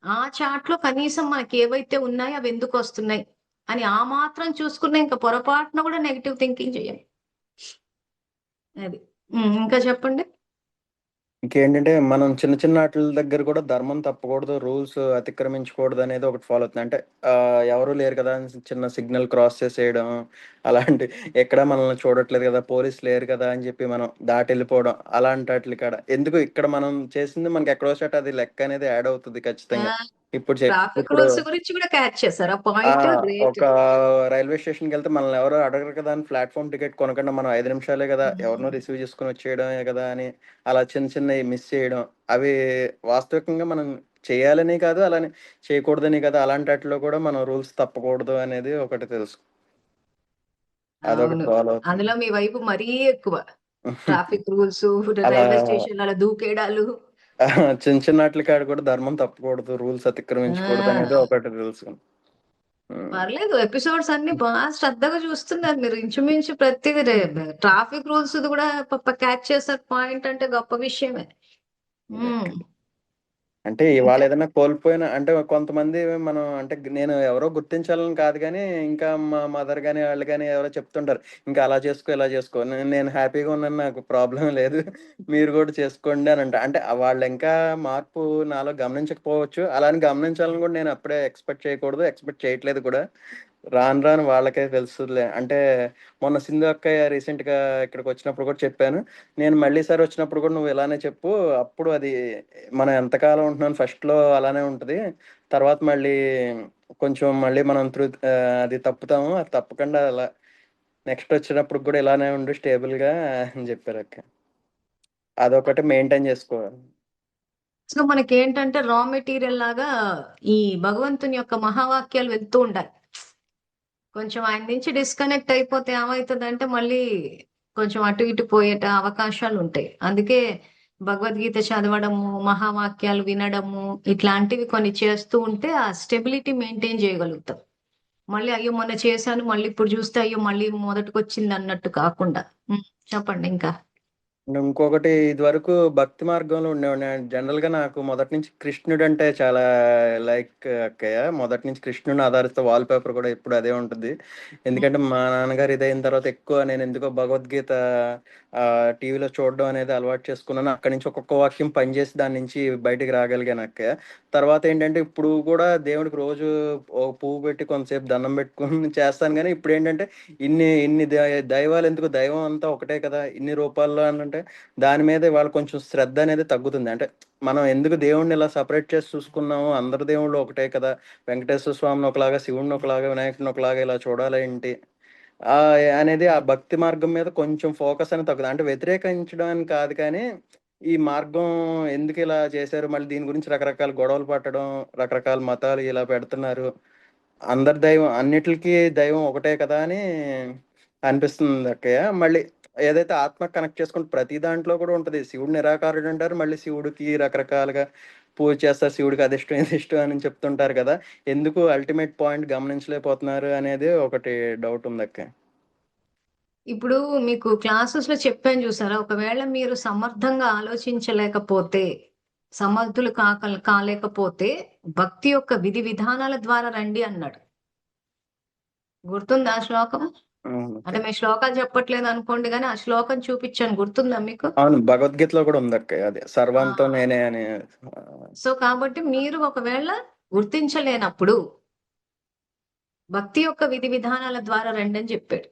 ఆ చార్ట్‌లో కనీసం మనకేవైతే ఉన్నాయో అవెందుకొస్తున్నాయి అని ఆ మాత్రం చూసుకున్న ఇంక పొరపాటున గూడా నెగెటివ్ థింకింగ్ చెయ్యం. అది. ఇంకా చెప్పండి? ఇంకేంటంటే, మనం చిన్న చిన్న ఆటిల దగ్గర కూడా ధర్మం తప్పకూడదు, రూల్స్ అతిక్రమించకూడదనేది ఒకటి ఫాలో అవుతుంది. అంటే ఎవరు లేరు కదా! అని చిన్న సిగ్నల్ క్రాస్ చేసేయడం, అలాంటి ఎక్కడ మనల్ని చూడట్లేదు కదా! పోలీస్ లేరు కదా! అని చెప్పి మనం దాటెళ్ళిపోవడం, అలాంటాటిలి కాడ. ఎందుకు ఇక్కడ మనం చేసింది మనకెక్కడో చోట అది లెక్కనేది యాడ్ అవుతది ఆ! ఖచ్చితంగా. ఇప్పుడు చె ట్రాఫిక్ ఇప్పుడు రూల్స్ గురించి గూడా క్యాచ్ చేసారా ఆ! పాయింట్? గ్రేట్. ఒక రైల్వే స్టేషన్‌కెళ్తే మనల్ని ఎవరు అడగరు కదా! అని ప్లాట్‌ఫార్మ్ టికెట్ కొనకుండా మనం 5 నిమిషాలే కదా! ఎవరినో హ్మ్. రిసీవ్ చేసుకొని వచ్చేయడమే కదా! అని అలా చిన్న చిన్నయి మిస్ చేయడం. అవి వాస్తవికంగా మనం చేయాలని కాదు, అలానే చేయకూడదని కాదు. అలాంటాటిలో కూడా మనం రూల్స్ తప్పకూడదు అనేది ఒకటి తెలుసు. అదొకటి అవును. ఫాలో అవుతున్నాను. అందులో మీ వైపు మరీ ఎక్కువ. ట్రాఫిక్ రూల్సు, అలా రైల్వే స్టేషన్‌లో అలా దూకేయడాలు. చిన్న చిన్న ఆటిల కాడ కూడా ధర్మం తప్పకూడదు, రూల్స్ అతిక్రమించకూడదనేది ఆ! ఒకటి తెలుసుకున్నా. హ్మ్. పర్లేదు. ఎపిసోడ్స్ అన్నీ శ్రద్ధగా చూస్తున్నారు మీరు. ఇంచుమించు ప్రతిది ట్రాఫిక్ రూల్స్‌ది కూడా క్యాచ్ చేసారు పాయింట్ అంటే గొప్ప విషయమే. హ్మ్. అంటే ఇవాళ ఇంకా ఏదైనా కోల్పోయిన అంటే కొంతమంది మనం అంటే నేను ఎవరో గుర్తించాలని కాదు గానీ, ఇంకా మా మదర్ గాని, ఆళ్ళు గాని ఎవరో చెప్తుంటారు. "ఇంకా అలా చేసుకో, ఇలా చేసుకో." నేను హ్యాపీగా ఉన్నాను. నాకు ప్రాబ్లమ్ లేదు. మీరు గూడా చేసుకోండి అనంటా. అంటే వాళ్ళింకా మార్పు నాలో గమనించకపోవచ్చు. అలా అని గమనించాలని గూడా నేను అప్పుడే ఎక్స్‌పెక్ట్ చేయకూడదు. ఎక్స్‌పెక్ట్ చేయట్లేదు కూడా. రాను రాను వాళ్ళకే తెలుస్తుందిలే. అంటే మొన్న సింధు అక్కయ్య రీసెంట్‌గా ఇక్కడికి వచ్చినప్పుడు కూడా చెప్పాను. నేను మళ్ళీ సారి వచ్చినప్పుడు కూడా నువ్వు ఇలానే చెప్పు. అప్పుడు అది మనం ఎంతకాలం ఉంటున్నాం ఫస్ట్‌లో అలానే ఉంటది. తర్వాత మళ్ళీ కొంచెం మళ్ళీ మనం అది తప్పుతాము. అది తప్పకుండా అలా నెక్స్ట్ వచ్చినప్పుడు కూడా ఇలానే ఉండు స్టేబుల్‌గా అని చెప్పారక్క. అదొకటి మెయింటైన్ చేసుకోవాలి. సో మనకేంటంటే రా మెటీరియల్ లాగా ఈ భగవంతుని యొక్క మహావాక్యాలు వెళ్తూ ఉండాలి. కొంచెం ఆయన నుంచి డిస్కనెక్ట్ అయిపోతే ఏమవుతుందంటే మళ్ళీ కొంచెం అటు ఇటు పోయేట అవకాశాలు ఉంటాయి. అందుకే భగవద్గీత చదవడము, మహావాక్యాలు వినడము ఇట్లాంటివి కొన్ని చేస్తూ ఉంటే ఆ స్టెబిలిటీ మెయింటైన్ చేయగలుగుతాం. మళ్ళీ అయ్యో మొన్న చేశాను మళ్ళీ ఇప్పుడు చూస్తే అయ్యో మళ్ళీ మొదటికొచ్చింది అన్నట్టు కాకుండా. చెప్పండి ఇంకా. ఇంకొకటి ఇదివరకు భక్తి మార్గంలో ఉండేవాడిని. జనరల్‌గా నాకు మొదటి నుంచి కృష్ణుడంటే చాలా లైక్ అక్కయ్య. మొదటి నుంచి కృష్ణుడిని ఆధారిత వాల్‌పేపర్ కూడా ఎప్పుడు అదే ఉంటది. ఉమ్, ఎందుకంటే మా నాన్నగారు ఇదయిన తర్వాత ఎక్కువ నేనెందుకో భగవద్గీత టీవీలో చూడడం అనేది అలవాటు చేసుకున్నాను. అక్కడి నుంచి ఒక్కొక్క వాక్యం పనిచేసి దాని నుంచి బయటికి రాగలిగాను అక్కయ్య. తర్వాత ఏంటంటే ఇప్పుడు కూడా దేవుడికి రోజు ఓ పువ్వు పెట్టి కొంతసేపు దండం పెట్టుకొని చేస్తాను గానీ ఇప్పుడేంటంటే ఇన్ని ఇన్ని దైవాలెందుకు దైవం అంతా ఒకటే కదా! ఇన్ని రూపాల్లో అనంటే దాని మీద ఇవాళ కొంచెం శ్రద్ధ అనేది తగ్గుతుంది. అంటే మనం ఎందుకు దేవుడిని ఇలా సెపరేట్ చేసి చూసుకున్నాము. అందరు దేవుళ్ళు ఒకటే కదా! వెంకటేశ్వర స్వామిని ఒకలాగా, శివుడిని ఒకలాగా, వినాయకుడిని ఒకలాగా ఇలా చూడాలేంటి? అనేది ఆ భక్తి మార్గం మీద కొంచెం ఫోకస్ అనేది తగ్గుతుంది. అంటే వ్యతిరేకించడం అని కాదు కానీ, ఈ మార్గం ఎందుకిలా చేశారు? మళ్ళీ దీని గురించి రకరకాల గొడవలు పట్టడం, రకరకాల మతాలు ఇలా పెడుతున్నారు. అందరి దైవం అన్నిట్లికి దైవం ఒకటే కదా అని అనిపిస్తుంది అక్కయ్య. మళ్ళీ ఏదైతే ఆత్మకి కనెక్ట్ చేసుకుంటే ప్రతి దాంట్లో కూడా ఉంటది. శివుడు నిరాకారుడు అంటారు. మళ్ళీ శివుడికి రకరకాలుగా పూజ చేస్తారు. శివుడికి అదిష్టం, ఇదిష్టం అని చెప్తుంటారు కదా! ఎందుకు అల్టిమేట్ పాయింట్ గమనించలేకపోతున్నారు అనేది ఒకటి డౌట్ ఉందక్క. ఇప్పుడు మీకు క్లాసెస్ లో చెప్పాను చూసారా, ఒకవేళ మీరు సమర్థంగా ఆలోచించలేకపోతే, సమర్థులు కాలేకపోతే భక్తి యొక్క విధి విధానాల ద్వారా రండి అన్నాడు. గుర్తుందా ఆ శ్లోకం? అవునక్క. అంటే మేము శ్లోకాలు చెప్పట్లేదు అనుకోండి, కానీ ఆ శ్లోకం చూపించాను, గుర్తుందా మీకు? అవును. భగవద్గీతలో కూడా ఉందక్కయ్య అదే. ఆ సర్వంతో నేనే అని. సో కాబట్టి మీరు ఒకవేళ గుర్తించలేనప్పుడు భక్తి యొక్క విధి విధానాల ద్వారా రండి అని చెప్పాడు.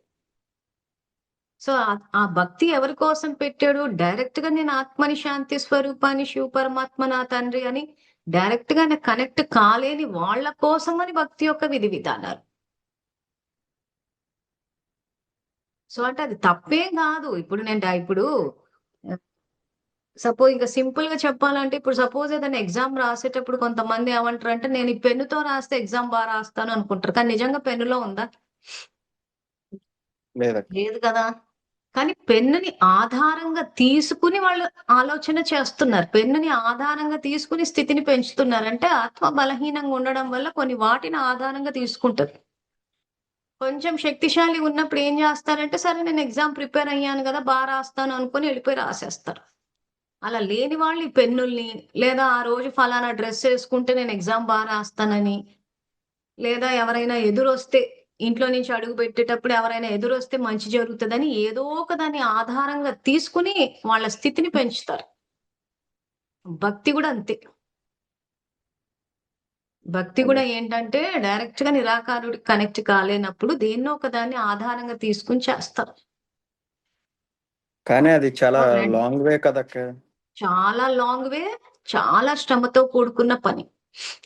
సో ఆ భక్తి ఎవరి కోసం పెట్టాడు? డైరెక్ట్ గా నేను ఆత్మని, శాంతి స్వరూపాన్ని, శివ పరమాత్మ నా తండ్రి అని డైరెక్ట్ గా కనెక్ట్ కాలేని వాళ్ళ కోసం అని భక్తి యొక్క విధి విధానాలు. సో అంటే అది తప్పేం కాదు. ఇప్పుడు ఇప్పుడు సపోజ్ ఇంకా సింపుల్ గా చెప్పాలంటే, ఇప్పుడు సపోజ్ ఏదైనా ఎగ్జామ్ రాసేటప్పుడు కొంతమంది ఏమంటారు అంటే నేను ఈ పెన్నుతో రాస్తే ఎగ్జామ్ బాగా రాస్తాను అనుకుంటారు. కానీ నిజంగా పెన్నులో ఉందా? లేదక్క. లేదు కదా. కానీ పెన్నుని ఆధారంగా తీసుకుని వాళ్ళు ఆలోచన చేస్తున్నారు. పెన్నుని ఆధారంగా తీసుకుని స్థితిని పెంచుతున్నారు. అంటే ఆత్మ బలహీనంగా ఉండడం వల్ల కొన్ని వాటిని ఆధారంగా తీసుకుంటారు. కొంచెం శక్తిశాలి ఉన్నప్పుడు ఏం చేస్తారంటే, సరే నేను ఎగ్జామ్ ప్రిపేర్ అయ్యాను కదా బాగా రాస్తాను అనుకుని వెళ్ళిపోయి రాసేస్తారు. అలా లేని వాళ్ళు ఈ పెన్నుల్ని, లేదా ఆ రోజు ఫలానా డ్రెస్ వేసుకుంటే నేను ఎగ్జామ్ బాగా రాస్తానని, లేదా ఎవరైనా ఎదురొస్తే ఇంట్లో నుంచి అడుగు పెట్టేటప్పుడు ఎవరైనా ఎదురొస్తే మంచి జరుగుతుందని ఏదో ఒక దాన్ని ఆధారంగా తీసుకుని వాళ్ళ స్థితిని పెంచుతారు. భక్తి కూడా అంతే. భక్తి అదే. కూడా ఏంటంటే డైరెక్ట్ గా నిరాకారుడికి కనెక్ట్ కాలేనప్పుడు దేన్నో ఒక దాన్ని ఆధారంగా తీసుకుని చేస్తారు. కానీ అది చాలా రెండు లాంగ్ వే కదక్క. చాలా లాంగ్ వే, చాలా శ్రమతో కూడుకున్న పని.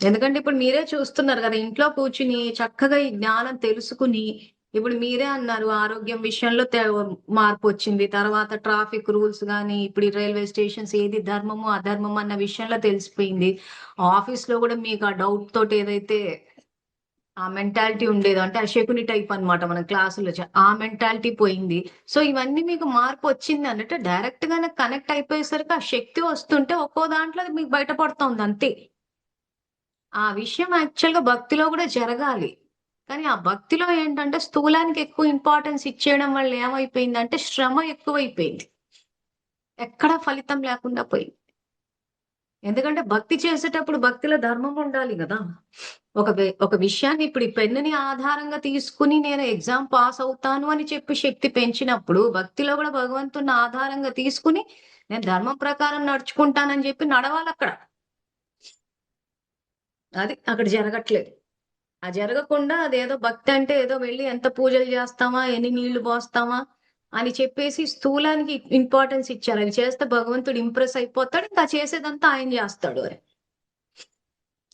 ఎందుకంటే ఇప్పుడు మీరే చూస్తున్నారు కదా, ఇంట్లో కూర్చుని చక్కగా ఈ జ్ఞానం తెలుసుకుని, ఇప్పుడు మీరే అన్నారు ఆరోగ్యం విషయంలో మార్పు వచ్చింది. తర్వాత ట్రాఫిక్ రూల్స్ గాని, ఇప్పుడు ఈ రైల్వే స్టేషన్స్ ఏది ధర్మము అధర్మము అన్న విషయంలో తెలిసిపోయింది. ఆఫీస్ లో కూడా మీకు ఆ డౌట్ తోటి ఏదైతే ఆ మెంటాలిటీ ఉండేది, అంటే ఆ శకుని టైప్ అన్నమాట మన క్లాసులో ఆ మెంటాలిటీ పోయింది. సో ఇవన్నీ మీకు మార్పు వచ్చింది అన్నట్టు డైరెక్ట్ గానే కనెక్ట్ అయిపోయేసరికి ఆ శక్తి వస్తుంటే ఒక్కో దాంట్లో అది మీకు బయటపడుతోంది అంతే. ఆ విషయం యాక్చువల్ గా భక్తిలో కూడా జరగాలి. కానీ ఆ భక్తిలో ఏంటంటే స్థూలానికి ఎక్కువ ఇంపార్టెన్స్ ఇచ్చేయడం వల్ల ఏమైపోయిందంటే శ్రమ ఎక్కువైపోయింది. ఎక్కడా ఫలితం లేకుండా పోయింది. ఎందుకంటే భక్తి చేసేటప్పుడు భక్తిలో ధర్మం ఉండాలి కదా. ఒక విషయాన్ని ఇప్పుడు ఈ పెన్నుని ఆధారంగా తీసుకుని నేను ఎగ్జామ్ పాస్ అవుతాను అని చెప్పి శక్తి పెంచినప్పుడు, భక్తిలో కూడా భగవంతుని ఆధారంగా తీసుకుని నేను ధర్మం ప్రకారం నడుచుకుంటానని చెప్పి నడవాలి అక్కడ. అది అక్కడ జరగట్లేదు. ఆ జరగకుండా అదేదో భక్తి అంటే ఏదో వెళ్ళి ఎంత పూజలు చేస్తామా ఎన్ని నీళ్లు పోస్తామా అని చెప్పేసి స్థూలానికి ఇంపార్టెన్స్ ఇచ్చారు. అది చేస్తే భగవంతుడు ఇంప్రెస్ అయిపోతాడు, ఇంకా చేసేదంతా ఆయన చేస్తాడు అని.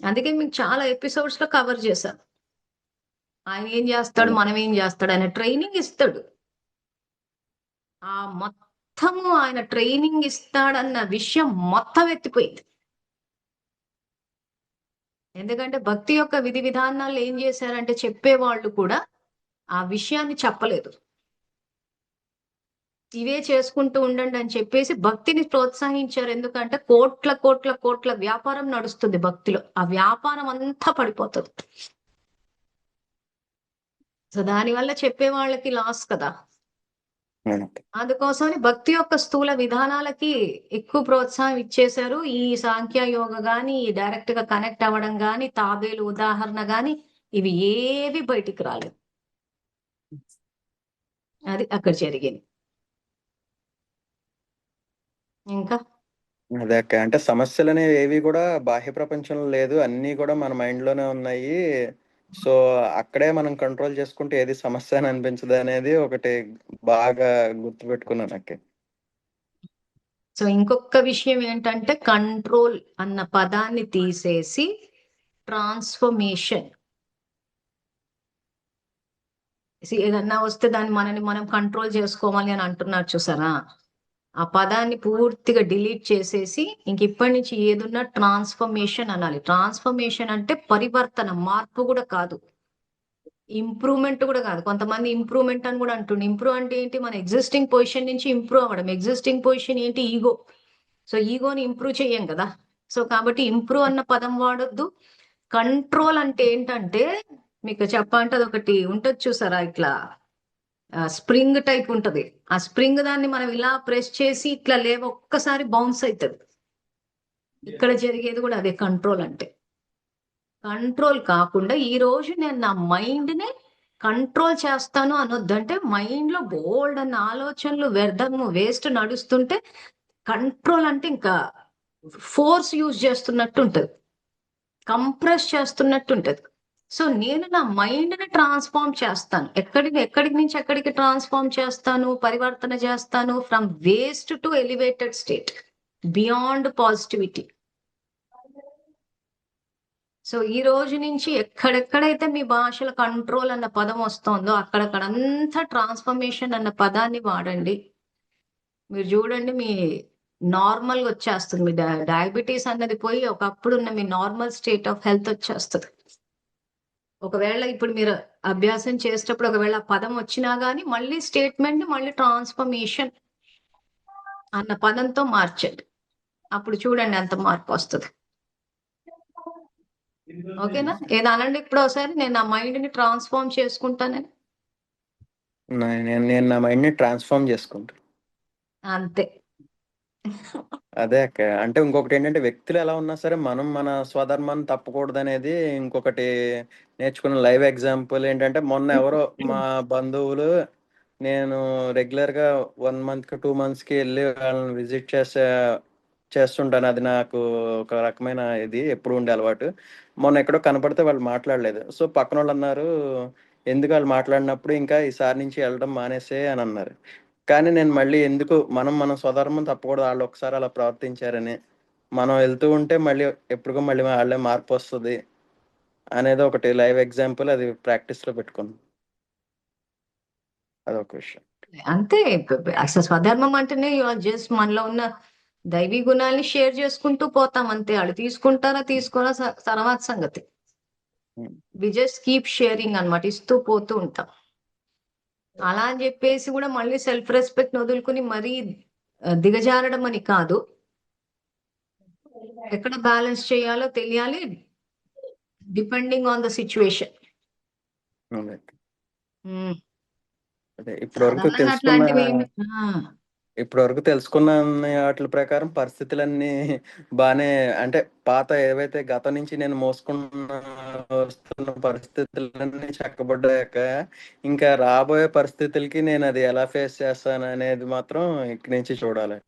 అందుకే మీకు చాలా ఎపిసోడ్స్ లో కవర్ చేశారు. ఆయన ఏం చేస్తాడు, అవును. మనం ఏం చేస్తాడు అనే ట్రైనింగ్ ఇస్తాడు. ఆ మొత్తము ఆయన ట్రైనింగ్ ఇస్తాడన్న విషయం మొత్తం ఎత్తిపోయింది. ఎందుకంటే భక్తి యొక్క విధి విధానాలు ఏం చేశారంటే చెప్పేవాళ్ళు కూడా ఆ విషయాన్ని చెప్పలేదు. ఇవే చేసుకుంటూ ఉండండి అని చెప్పేసి భక్తిని ప్రోత్సహించారు. ఎందుకంటే కోట్ల కోట్ల కోట్ల వ్యాపారం నడుస్తుంది భక్తిలో, ఆ వ్యాపారం అంతా పడిపోతుంది. సో దానివల్ల చెప్పే వాళ్ళకి లాస్ కదా. అవునండి. అందుకోసమని భక్తి యొక్క స్థూల విధానాలకి ఎక్కువ ప్రోత్సాహం ఇచ్చేశారు. ఈ సాంఖ్య యోగ గాని, డైరెక్ట్ గా కనెక్ట్ అవ్వడం గాని, తాబేలు ఉదాహరణ గాని, ఇవి ఏవి బయటికి రాలేదు. అది అక్కడ జరిగింది. ఇంకా అదే అక్క, అంటే సమస్యలు అనేవి ఏవి కూడా బాహ్య ప్రపంచంలో లేదు, అన్నీ కూడా మన మైండ్ లోనే ఉన్నాయి. సో అక్కడే మనం కంట్రోల్ చేసుకుంటే ఏది సమస్య అని అనిపించదు అనేది ఒకటి బాగా గుర్తుపెట్టుకున్నాను అక్క. సో ఇంకొక విషయం ఏంటంటే కంట్రోల్ అన్న పదాన్ని తీసేసి ట్రాన్స్ఫర్మేషన్. ఏదన్నా వస్తే దాన్ని మనని మనం కంట్రోల్ చేసుకోవాలి అని అంటున్నారు చూసారా. ఆ పదాన్ని పూర్తిగా డిలీట్ చేసేసి ఇంక ఇప్పటి నుంచి ఏదున్నా ట్రాన్స్ఫర్మేషన్ అనాలి. ట్రాన్స్ఫర్మేషన్ అంటే పరివర్తన, మార్పు కూడా కాదు, ఇంప్రూవ్మెంట్ కూడా కాదు. కొంతమంది ఇంప్రూవ్మెంట్ అని కూడా అంటుండే. ఇంప్రూవ్ అంటే ఏంటి, మన ఎగ్జిస్టింగ్ పొజిషన్ నుంచి ఇంప్రూవ్ అవ్వడం. ఎగ్జిస్టింగ్ పొజిషన్ ఏంటి, ఈగో. సో ఈగోని ఇంప్రూవ్ చెయ్యం కదా. సో కాబట్టి ఇంప్రూవ్ అన్న పదం వాడొద్దు. కంట్రోల్ అంటే ఏంటంటే మీకు చెప్పాలంటే అది ఒకటి ఉంటది చూసారా, ఇట్లా స్ప్రింగ్ టైప్ ఉంటది. ఆ స్ప్రింగ్ దాన్ని మనం ఇలా ప్రెస్ చేసి ఇట్లా లేవ ఒక్కసారి బౌన్స్ అవుతుంది. ఇక్కడ జరిగేది కూడా అదే కంట్రోల్ అంటే. కంట్రోల్ కాకుండా ఈ రోజు నేను నా మైండ్ ని కంట్రోల్ చేస్తాను అనొద్దు. అంటే మైండ్ లో బోల్డ్ అన్న ఆలోచనలు వ్యర్థము వేస్ట్ నడుస్తుంటే కంట్రోల్ అంటే ఇంకా ఫోర్స్ యూజ్ చేస్తున్నట్టు ఉంటది, కంప్రెస్ చేస్తున్నట్టు ఉంటది. సో నేను నా మైండ్ ని ట్రాన్స్ఫార్మ్ చేస్తాను. ఎక్కడికి నుంచి ఎక్కడికి ట్రాన్స్ఫార్మ్ చేస్తాను, పరివర్తన చేస్తాను, from waste to elevated state, beyond positivity. So ఈ రోజు నుంచి ఎక్కడెక్కడైతే మీ భాషల కంట్రోల్ అన్న పదం వస్తుందో అక్కడక్కడంతా ట్రాన్స్ఫర్మేషన్ అన్న పదాన్ని వాడండి. మీరు చూడండి, మీ నార్మల్ వచ్చేస్తుంది. మీ డయాబెటీస్ అన్నది పోయి ఒకప్పుడు ఉన్న మీ నార్మల్ స్టేట్ ఆఫ్ హెల్త్ వచ్చేస్తుంది. ఒకవేళ ఇప్పుడు మీరు అభ్యాసం చేసేటప్పుడు ఒకవేళ ఆ పదం వచ్చినా గానీ మళ్ళీ స్టేట్మెంట్ ని మళ్ళీ ట్రాన్స్ఫర్మేషన్ అన్న పదంతో మార్చండి. అప్పుడు చూడండి ఎంత మార్పు వస్తుంది. ఓకేనా? ఏదనండి ఇప్పుడు ఒకసారి, నేను నా మైండ్ ని ట్రాన్స్ఫార్మ్ చేసుకుంటానని. నేను నా మైండ్ ని ట్రాన్స్ఫార్మ్ చేసుకుంటాను. అంతే. అదే అక్క, అంటే ఇంకొకటి ఏంటంటే వ్యక్తులు ఎలా ఉన్నా సరే మనం మన స్వధర్మాన్ని తప్పకూడదు అనేది ఇంకొకటి నేర్చుకున్న లైవ్ ఎగ్జాంపుల్ ఏంటంటే, మొన్న ఎవరో మా బంధువులు, నేను రెగ్యులర్గా 1 మంత్కి 2 మంత్స్కి వెళ్ళి వాళ్ళని విజిట్ చేస్తుంటాను. అది నాకు ఒక రకమైన ఇది ఎప్పుడు ఉండే అలవాటు. మొన్న ఎక్కడో కనపడితే వాళ్ళు మాట్లాడలేదు. సో పక్కన వాళ్ళు అన్నారు, ఎందుకు వాళ్ళు మాట్లాడినప్పుడు ఇంకా ఈసారి నుంచి వెళ్ళడం మానేసే అని అన్నారు. కానీ నేను మళ్ళీ ఎందుకు, మనం స్వధర్మం తప్పకూడదు, వాళ్ళు ఒకసారి అలా ప్రవర్తించారని మనం వెళ్తూ ఉంటే మళ్ళీ ఎప్పుడుకో మళ్ళీ వాళ్ళే మార్పు వస్తుంది అనేది ఒకటి లైవ్ ఎగ్జాంపుల్, అది ప్రాక్టీస్లో పెట్టుకున్నాను. అదొక విషయం. అంతే. అసలు స్వధర్మం అంటేనే జస్ట్ మనలో ఉన్న దైవీ గుణాల్ని షేర్ చేసుకుంటూ పోతాం అంతే. వాళ్ళు తీసుకుంటారా తీసుకోరా తర్వాత సంగతి. ఉమ్. వి జస్ట్ కీప్ షేరింగ్ అన్నమాట, ఇస్తూ పోతూ ఉంటాం. అలా అని చెప్పేసి కూడా మళ్ళీ సెల్ఫ్ రెస్పెక్ట్ వదులుకుని మరీ దిగజారడం అని కాదు. ఎక్కడ బ్యాలెన్స్ చేయాలో తెలియాలి, డిపెండింగ్ ఆన్ ద సిచ్యువేషన్. అదే. అదే ఇప్పటి వరకు సాధారణంగా తెలుసుకున్న అట్లాంటివి ఏమి వాటి ప్రకారం పరిస్థితులన్నీ బాగానే, అంటే పాత ఏవైతే గతం నుంచి నేను వస్తున్న పరిస్థితులన్నీ చక్కబడ్డాక ఇంకా రాబోయే పరిస్థితులకి నేను అది ఎలా ఫేస్ చేస్తాను అనేది మాత్రం ఇక్కడి నుంచి చూడాలి.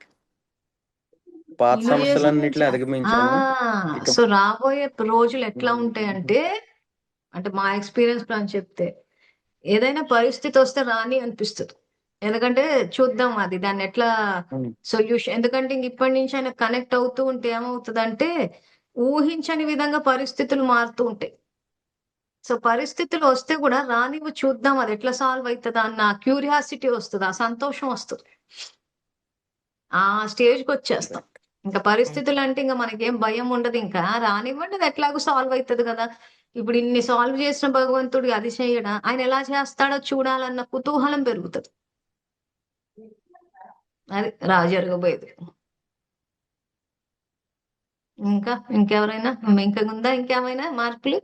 పాత యూనివర్స్ నుంచి సమస్యలన్నిటిని అధిగమించాను. ఇక సో రాబోయే రోజులు ఎట్లా ఉంటాయంటే అంటే మా ఎక్స్పీరియన్స్ ప్లాన్ చెప్తే ఏదైనా పరిస్థితి వస్తే రాని అనిపిస్తుంది. ఎందుకంటే చూద్దాం అది దాన్ని ఎట్లా ఉమ్, సొల్యూషన్. ఎందుకంటే ఇంక ఇప్పటి నుంచి ఆయన కనెక్ట్ అవుతూ ఉంటే ఏమవుతుందంటే ఊహించని విధంగా పరిస్థితులు మారుతూ ఉంటాయి. సో పరిస్థితులు వస్తే కూడా రానివ్వు, చూద్దాం అది ఎట్లా సాల్వ్ అవుతుందా అన్న క్యూరియాసిటీ వస్తుంది, ఆ సంతోషం వస్తుంది. ఆ స్టేజ్కి వచ్చేస్తాం. ఇంకా పరిస్థితులు అంటే ఇంకా మనకేం భయం ఉండదు. ఇంకా రానివ్వండి, అది ఎట్లాగో సాల్వ్ అవుతుంది కదా. ఇప్పుడు ఇన్ని సాల్వ్ చేసిన భగవంతుడు అది చేయడా, ఆయన ఎలా చేస్తాడో చూడాలన్న కుతూహలం పెరుగుతుంది. అది జరగబోయేది. ఇంకెవరైనా ఇంకా ఉందా ఇంకేమైనా మార్పులు?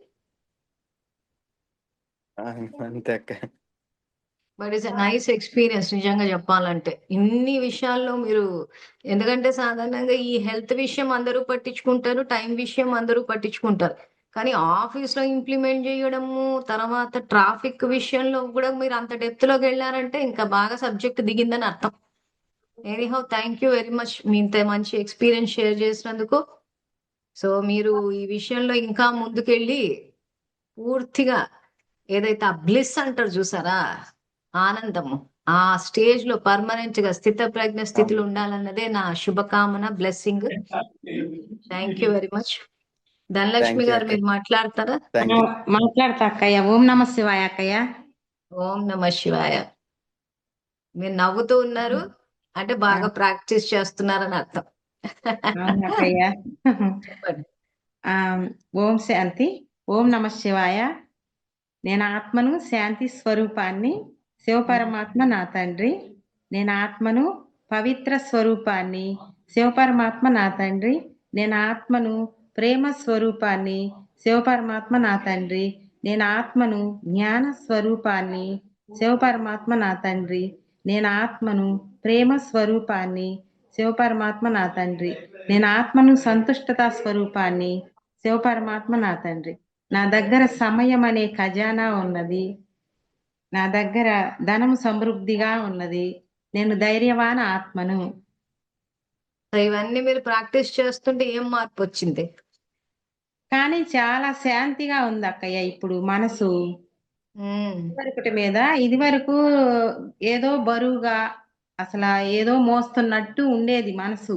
ఆ, అంతే అక్క. బట్ ఇట్స్ నైస్ ఎక్స్పీరియన్స్ నిజంగా చెప్పాలంటే. ఇన్ని విషయాల్లో మీరు, ఎందుకంటే సాధారణంగా ఈ హెల్త్ విషయం అందరూ పట్టించుకుంటారు, టైం విషయం అందరూ పట్టించుకుంటారు. కానీ ఆఫీస్ లో ఇంప్లిమెంట్ చేయడము, తర్వాత ట్రాఫిక్ విషయంలో కూడా మీరు అంత డెప్త్ లోకి వెళ్ళారంటే ఇంకా బాగా సబ్జెక్ట్ దిగిందని అర్థం. Anyhow thank you very much మీ ఇంత మంచి ఎక్స్పీరియన్స్ షేర్ చేసినందుకు. సో మీరు ఈ విషయంలో ఇంకా ముందుకెళ్ళి పూర్తిగా ఏదైతే ఆ బ్లిస్ అంటారు చూసారా, ఆనందము, ఆ స్టేజ్ లో పర్మనెంట్ గా స్థిత ప్రజ్ఞ స్థితిలో ఉండాలన్నదే నా శుభకామన, blessing. Thank you very much. Dhanalakshmi thank you గారు అక్క. మీరు మాట్లాడతారా? Thank you. మాట్లాడతా అక్కయ్య. ఓం నమ శివాయ అక్కయ్య. ఓం నమ శివాయ. మీరు నవ్వుతూ ఉన్నారు అంటే ఆ, బాగా ప్రాక్టీస్ చేస్తున్నారని అర్థం. అవును అక్కయ్య. చెప్పండి. ఆ, ఓం శాంతి. ఓం నమ శివాయ. నేను ఆత్మను, శాంతి స్వరూపాన్ని, శివపరమాత్మ నా తండ్రి. నేను ఆత్మను, పవిత్ర స్వరూపాన్ని, శివపరమాత్మ నా తండ్రి. నేను ఆత్మను, ప్రేమ స్వరూపాన్ని, శివపరమాత్మ నా తండ్రి. నేను ఆత్మను, జ్ఞాన స్వరూపాన్ని, శివపరమాత్మ నా తండ్రి. నేను ఆత్మను, ప్రేమ స్వరూపాన్ని, శివపరమాత్మ నా తండ్రి. నేను ఆత్మను, సంతుష్టత స్వరూపాన్ని, శివపరమాత్మ నా తండ్రి. నా దగ్గర సమయం అనే ఖజానా ఉన్నది. నా దగ్గర ధనం సమృద్ధిగా ఉన్నది. నేను ధైర్యవాన ఆత్మను. సో ఇవన్నీ మీరు ప్రాక్టీస్ చేస్తుంటే ఏం మార్పు వచ్చింది? కానీ చాలా శాంతిగా ఉంది అక్కయ్య ఇప్పుడు మనసు. ఉమ్. ఇదివరకటి మీద ఇదివరకు ఏదో బరువుగా, అసలు ఏదో మోస్తున్నట్టు ఉండేది మనసు.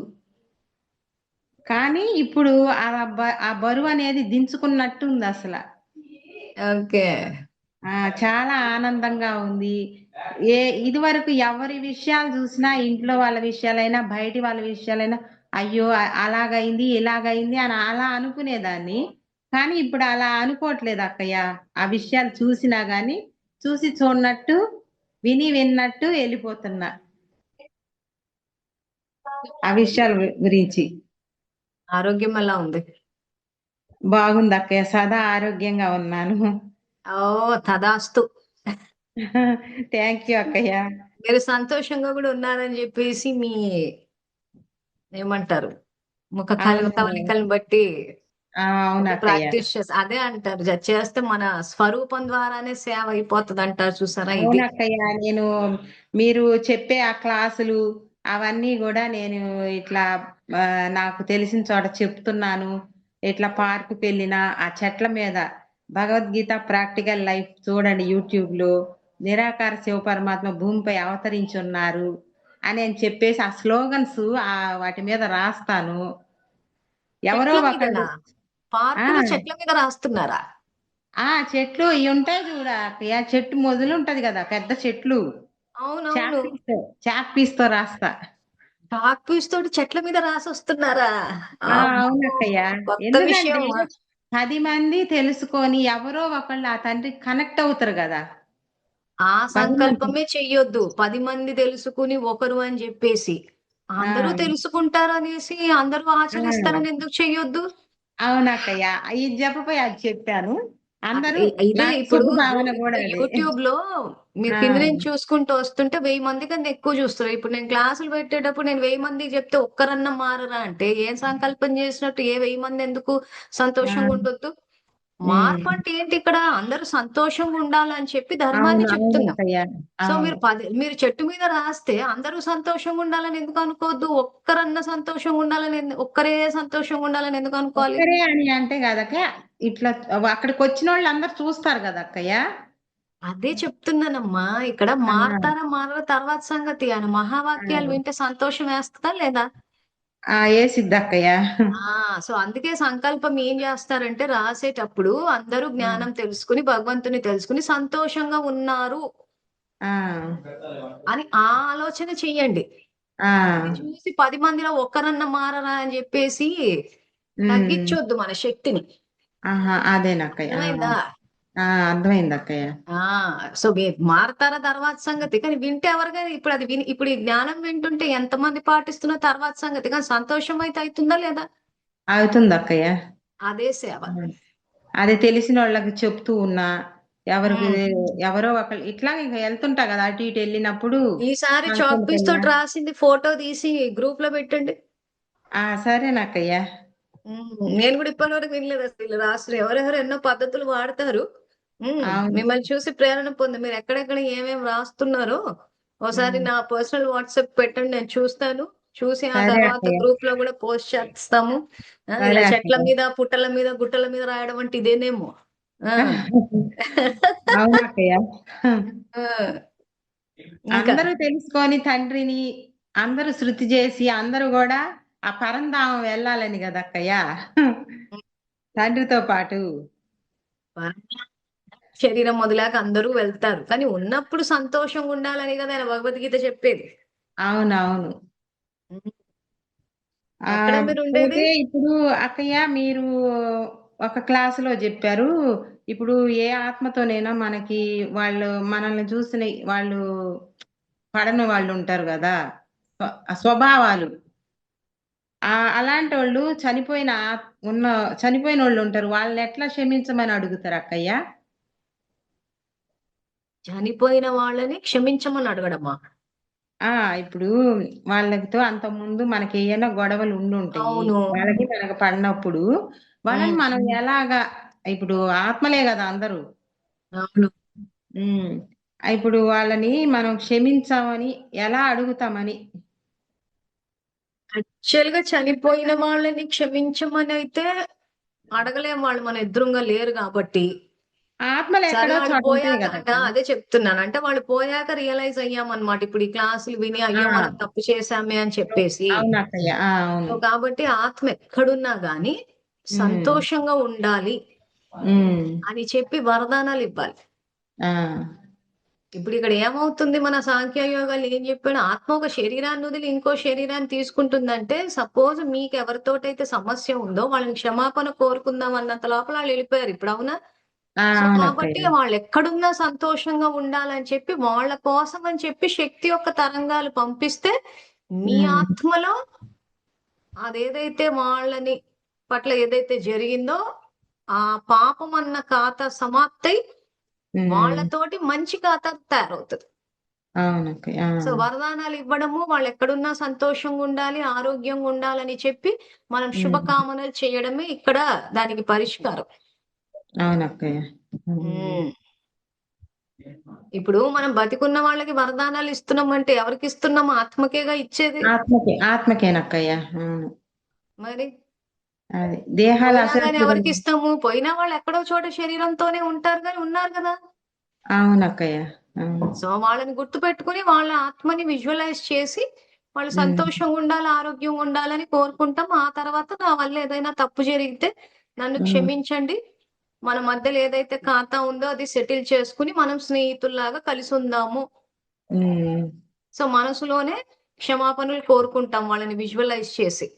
కానీ ఇప్పుడు ఆ బరువు అనేది దించుకున్నట్టు ఉంది అసలు. ఓకే. చాలా ఆనందంగా ఉంది. ఇదివరకు ఎవరి విషయాలు చూసినా, ఇంట్లో వాళ్ళ విషయాలైనా, బయటి వాళ్ళ విషయాలైనా, అయ్యో అలాగైంది ఇలాగైంది అని అలా అనుకునేదాన్ని. కానీ ఇప్పుడు అలా అనుకోవట్లేదు అక్కయ్య. ఆ విషయాలు చూసినా గాని చూసి చూడనట్టు, విని విన్నట్టు వెళ్ళిపోతున్నా ఆ విషయాల గురించి. ఆరోగ్యం ఎలా ఉంది? బాగుంది అక్కయ్య, సదా ఆరోగ్యంగా ఉన్నాను. ఓ తదాస్తు. థ్యాంక్ యూ అక్కయ్య. మీరు సంతోషంగా కూడా ఉన్నారని చెప్పేసి మీ ఏమంటారు ముఖ అవును. కవలికలను బట్టి అవును అక్కయ్య. ప్రాక్టీస్ చేసి అదే అంటారు, చేస్తే మన స్వరూపం ద్వారానే సేవ అయిపోతుంది అంటారు చూసారా, ఇది. అవునక్కయ్య. నేను మీరు చెప్పే ఆ క్లాసులు అవన్నీ కూడా నేను ఇట్లా నాకు తెలిసిన చోట చెప్తున్నాను. ఇట్లా పార్కుకి వెళ్ళినా ఆ చెట్ల మీద భగవద్గీత ప్రాక్టికల్ లైఫ్ చూడండి యూట్యూబ్ లో, నిరాకార శివ పరమాత్మ భూమిపై అవతరించి ఉన్నారు అని చెప్పేసి ఆ స్లోగన్స్ వాటి మీద రాస్తాను. ఎవరో చెట్ల మీదనా? ఒకళ్ళు. ఆ పార్కులో చెట్ల మీద రాస్తున్నారా? చెట్లు ఇవి ఉంటాయి చూడ అక్కయ్య, చెట్టు మొదలు ఉంటది కదా, పెద్ద చెట్లు. చాక్ అవునవును. పీస్ తో చాక్ పీస్ తో రాస్తా. చాక్ పీస్ తోటి చెట్ల మీద రాసి వస్తున్నారా? అబ్బో, అవునక్కయ్య. కొత్త ఎందుకంటే విషయం. 10 మంది తెలుసుకొని ఎవరో ఒకళ్ళు ఆ తండ్రికి కనెక్ట్ అవుతారు కదా ఆ భగవంతుడు. సంకల్పమే చెయ్యొద్దు, 10 మంది తెలుసుకుని ఒకరు అని చెప్పేసి. ఆ అందరూ తెలుసుకుంటారు అనేసి అందరూ ఆచరిస్తారని ఆ ఎందుకు చెయ్యొద్దు? అవునక్కయ్య. ఇది చెప్పపోయి అది చెప్పాను. అందరూ ఇదే నాకు ఇప్పుడు శుభభావన కూడా అదే. యూట్యూబ్ లో మీరు ఆ కింద నుంచి చూసుకుంటూ వస్తుంటే 1000 మంది కన్నా ఎక్కువ చూస్తారు. ఇప్పుడు నేను క్లాసులు పెట్టేటప్పుడు నేను 1000 మందికి చెప్తే ఒక్కరన్నా మారరా అంటే ఏం సంకల్పం చేసినట్టు? ఏ 1000 మంది ఎందుకు ఆ సంతోషంగా ఉండొద్దు? మార్పు అంటే ఏంటి ఇక్కడ? అందరూ సంతోషంగా ఉండాలని చెప్పి ధర్మాన్ని అవును అవును చెప్తున్నాం. అక్కయ్య. సో అవును మీరు చెట్టు మీద రాస్తే అందరూ సంతోషంగా ఉండాలని ఎందుకు అనుకోవద్దు? ఒక్కరే సంతోషంగా ఉండాలని ఎందుకు అనుకోవాలి? ఒక్కరే అని అంటే కదక్క, ఇట్లా అక్కడికి వచ్చిన వాళ్ళు అందరు చూస్తారు కదా అక్కయ్య. అదే చెప్తున్నానమ్మా. ఇక్కడ మారతారా మారరా తర్వాత సంగతి. ఆయన మహావాక్యాలు వింటే సంతోషం వేస్తదా లేదా? వేసిద్ది అక్కయ్య. సో అందుకే సంకల్పం ఏం చేస్తారంటే రాసేటప్పుడు అందరూ జ్ఞానం తెలుసుకుని భగవంతుని తెలుసుకుని సంతోషంగా ఉన్నారు ఆ అని ఆ ఆలోచన చెయ్యండి. ఆ ఇది చూసి 10 మందిలో ఒక్కరన్నా మారరా అని చెప్పేసి ఉమ్. తగ్గించొద్దు మన శక్తిని. ఆహా అదేనక్కయ్య. అర్థమైందా? అర్థమైంది అక్కయ్య. సో మీరు మారతారా తర్వాత సంగతి. కానీ వింటే ఎవరికైనా ఇప్పుడు అది విని ఇప్పుడు ఈ జ్ఞానం వింటుంటే ఎంతమంది పాటిస్తున్నా తర్వాత సంగతి. కానీ సంతోషం అయితే అవుతుందా లేదా? అవుతుంది అక్కయ్య. అదే సేవ. అది తెలిసిన వాళ్ళకి చెప్తూ ఉన్నా, ఎవరికి ఉమ్. ఎవరో ఒకళ్ళు ఇట్లా ఇంకా వెళ్తుంటా కదా అటు ఇటు వెళ్ళినప్పుడు. ఈసారి చాక్ పీస్ తోటి రాసింది ఫోటో తీసి గ్రూప్ లో పెట్టండి. సరేనక్కయ్య. నేను కూడా ఇప్పటి వరకు వినలేదు అసలు ఇలా రాస్తారు. ఎవరెవరు ఎన్నో పద్ధతులు వాడతారు. అవును మిమ్మల్ని చూసి ప్రేరణ పొంది మీరు ఎక్కడెక్కడ ఏమేమి రాస్తున్నారో ఒకసారి నా పర్సనల్ వాట్సాప్ పెట్టండి, నేను చూస్తాను. చూసి ఆ సరే తర్వాత అక్కయ్య. గ్రూప్ లో కూడా పోస్ట్ చేస్తాము. సరే ఇలా చెట్ల అక్కయ్య. మీద పుట్టల మీద గుట్టల మీద రాయడం అంటే ఇదేనేమో. ఆ, అవునక్కయ్య. ఆ, ఇంకా అందరూ తెలుసుకొని తండ్రిని అందరూ శృతి చేసి అందరూ కూడా ఆ పరంధామం వెళ్ళాలని కదా అక్కయ్య, తండ్రితో పాటు. శరీరం మొదలాక అందరూ వెళ్తారు, కానీ ఉన్నప్పుడు సంతోషంగా ఉండాలని కదా ఆయన భగవద్గీత చెప్పేది. అవునవును. ఎక్కడ మీరు ఉండేది? పోతే ఇప్పుడు అక్కయ్య మీరు ఒక క్లాసులో చెప్పారు, ఇప్పుడు ఏ ఆత్మతోనైనా మనకి వాళ్ళు మనల్ని చూసిన వాళ్ళు పడని వాళ్ళు ఉంటారు కదా, స్వభావాలు. అలాంటి వాళ్ళు చనిపోయిన వాళ్ళు ఉంటారు, వాళ్ళని ఎట్లా క్షమించమని అడుగుతారు అక్కయ్య? చనిపోయిన వాళ్ళని క్షమించమని అడగడమా? ఇప్పుడు వాళ్ళతో అంత ముందు మనకి ఏమైనా గొడవలు ఉండుంటాయి, అవును. వాళ్ళకి మనకు పడినప్పుడు వాళ్ళని మనం ఎలాగా, ఇప్పుడు ఆత్మలే కదా అందరూ. అవును. ఇప్పుడు వాళ్ళని మనం క్షమించామని ఎలా అడుగుతామని? యాక్చువల్ గా చనిపోయిన వాళ్ళని క్షమించమని అయితే అడగలేం, వాళ్ళు మన ఎదురుగా లేరు కాబట్టి. ఆత్మలు సరే ఎక్కడో వాళ్ళు చోట ఉంటాయి పోయాక కదా. అదే చెప్తున్నాను. అంటే వాళ్ళు పోయాక రియలైజ్ అయ్యామన్నమాట. ఇప్పుడు ఈ క్లాసులు విని అయ్యో మనం తప్పు చేశామే అని చెప్పేసి. అవును అక్కయ్య. అవును. సో కాబట్టి ఆత్మ ఎక్కడున్నా గాని సంతోషంగా ఉండాలి అని చెప్పి వరదానాలు ఇవ్వాలి. ఇప్పుడు ఇక్కడ ఏమవుతుంది, మన సాంఖ్య యోగాలు ఏం చెప్పాడు? ఆత్మ ఒక శరీరాన్ని వదిలి ఇంకో శరీరాన్ని తీసుకుంటుందంటే, సపోజ్ మీకు ఎవరితోటైతే సమస్య ఉందో వాళ్ళని క్షమాపణ కోరుకుందాం అన్నంత లోపల వాళ్ళు వెళ్ళిపోయారు ఇప్పుడు, అవునా? సో అవును కాబట్టి అక్కయ్య. వాళ్ళు ఎక్కడున్నా సంతోషంగా ఉండాలని చెప్పి వాళ్ళ కోసం అని చెప్పి శక్తి యొక్క తరంగాలు పంపిస్తే మీ ఆత్మలో అదేదైతే వాళ్ళని పట్ల ఏదైతే జరిగిందో ఆ పాపం అన్న ఖాతా సమాప్తై వాళ్ళతోటి మంచి ఖాతా తయారవుతుంది. అవును అక్కయ్య. సో వరదానాలు ఇవ్వడము, వాళ్ళు ఎక్కడున్నా సంతోషంగా ఉండాలి, ఆరోగ్యంగా ఉండాలని చెప్పి మనం శుభకామనలు చేయడమే ఇక్కడ దానికి పరిష్కారం. అవును అక్కయ్య. ఇప్పుడు మనం బతికున్న వాళ్ళకి వరదానాలు ఇస్తున్నామంటే ఎవరికి ఇస్తున్నాము? ఆత్మకేగా ఇచ్చేది. ఆత్మకేనక్కయ్య. అవును. మరి అది దేహాలు పోయినా కానీ అసలు. ఎవరికి ఇస్తాము? పోయినా వాళ్ళు ఎక్కడో చోట శరీరంతోనే ఉంటారు కానీ ఉన్నారు కదా. అవునక్కయ్య. సో వాళ్ళని గుర్తు పెట్టుకుని వాళ్ళ ఆత్మని విజువలైజ్ చేసి వాళ్ళు సంతోషంగా ఉండాలి, ఆరోగ్యంగా ఉండాలని కోరుకుంటాం. ఆ తర్వాత నా వల్ల ఏదైనా తప్పు జరిగితే నన్ను క్షమించండి, మన మధ్యలో ఏదైతే ఖాతా ఉందో అది సెటిల్ చేసుకుని మనం స్నేహితుల్లాగా కలిసి ఉందాము. సో మనసులోనే క్షమాపణలు కోరుకుంటాం వాళ్ళని విజువలైజ్ చేసి.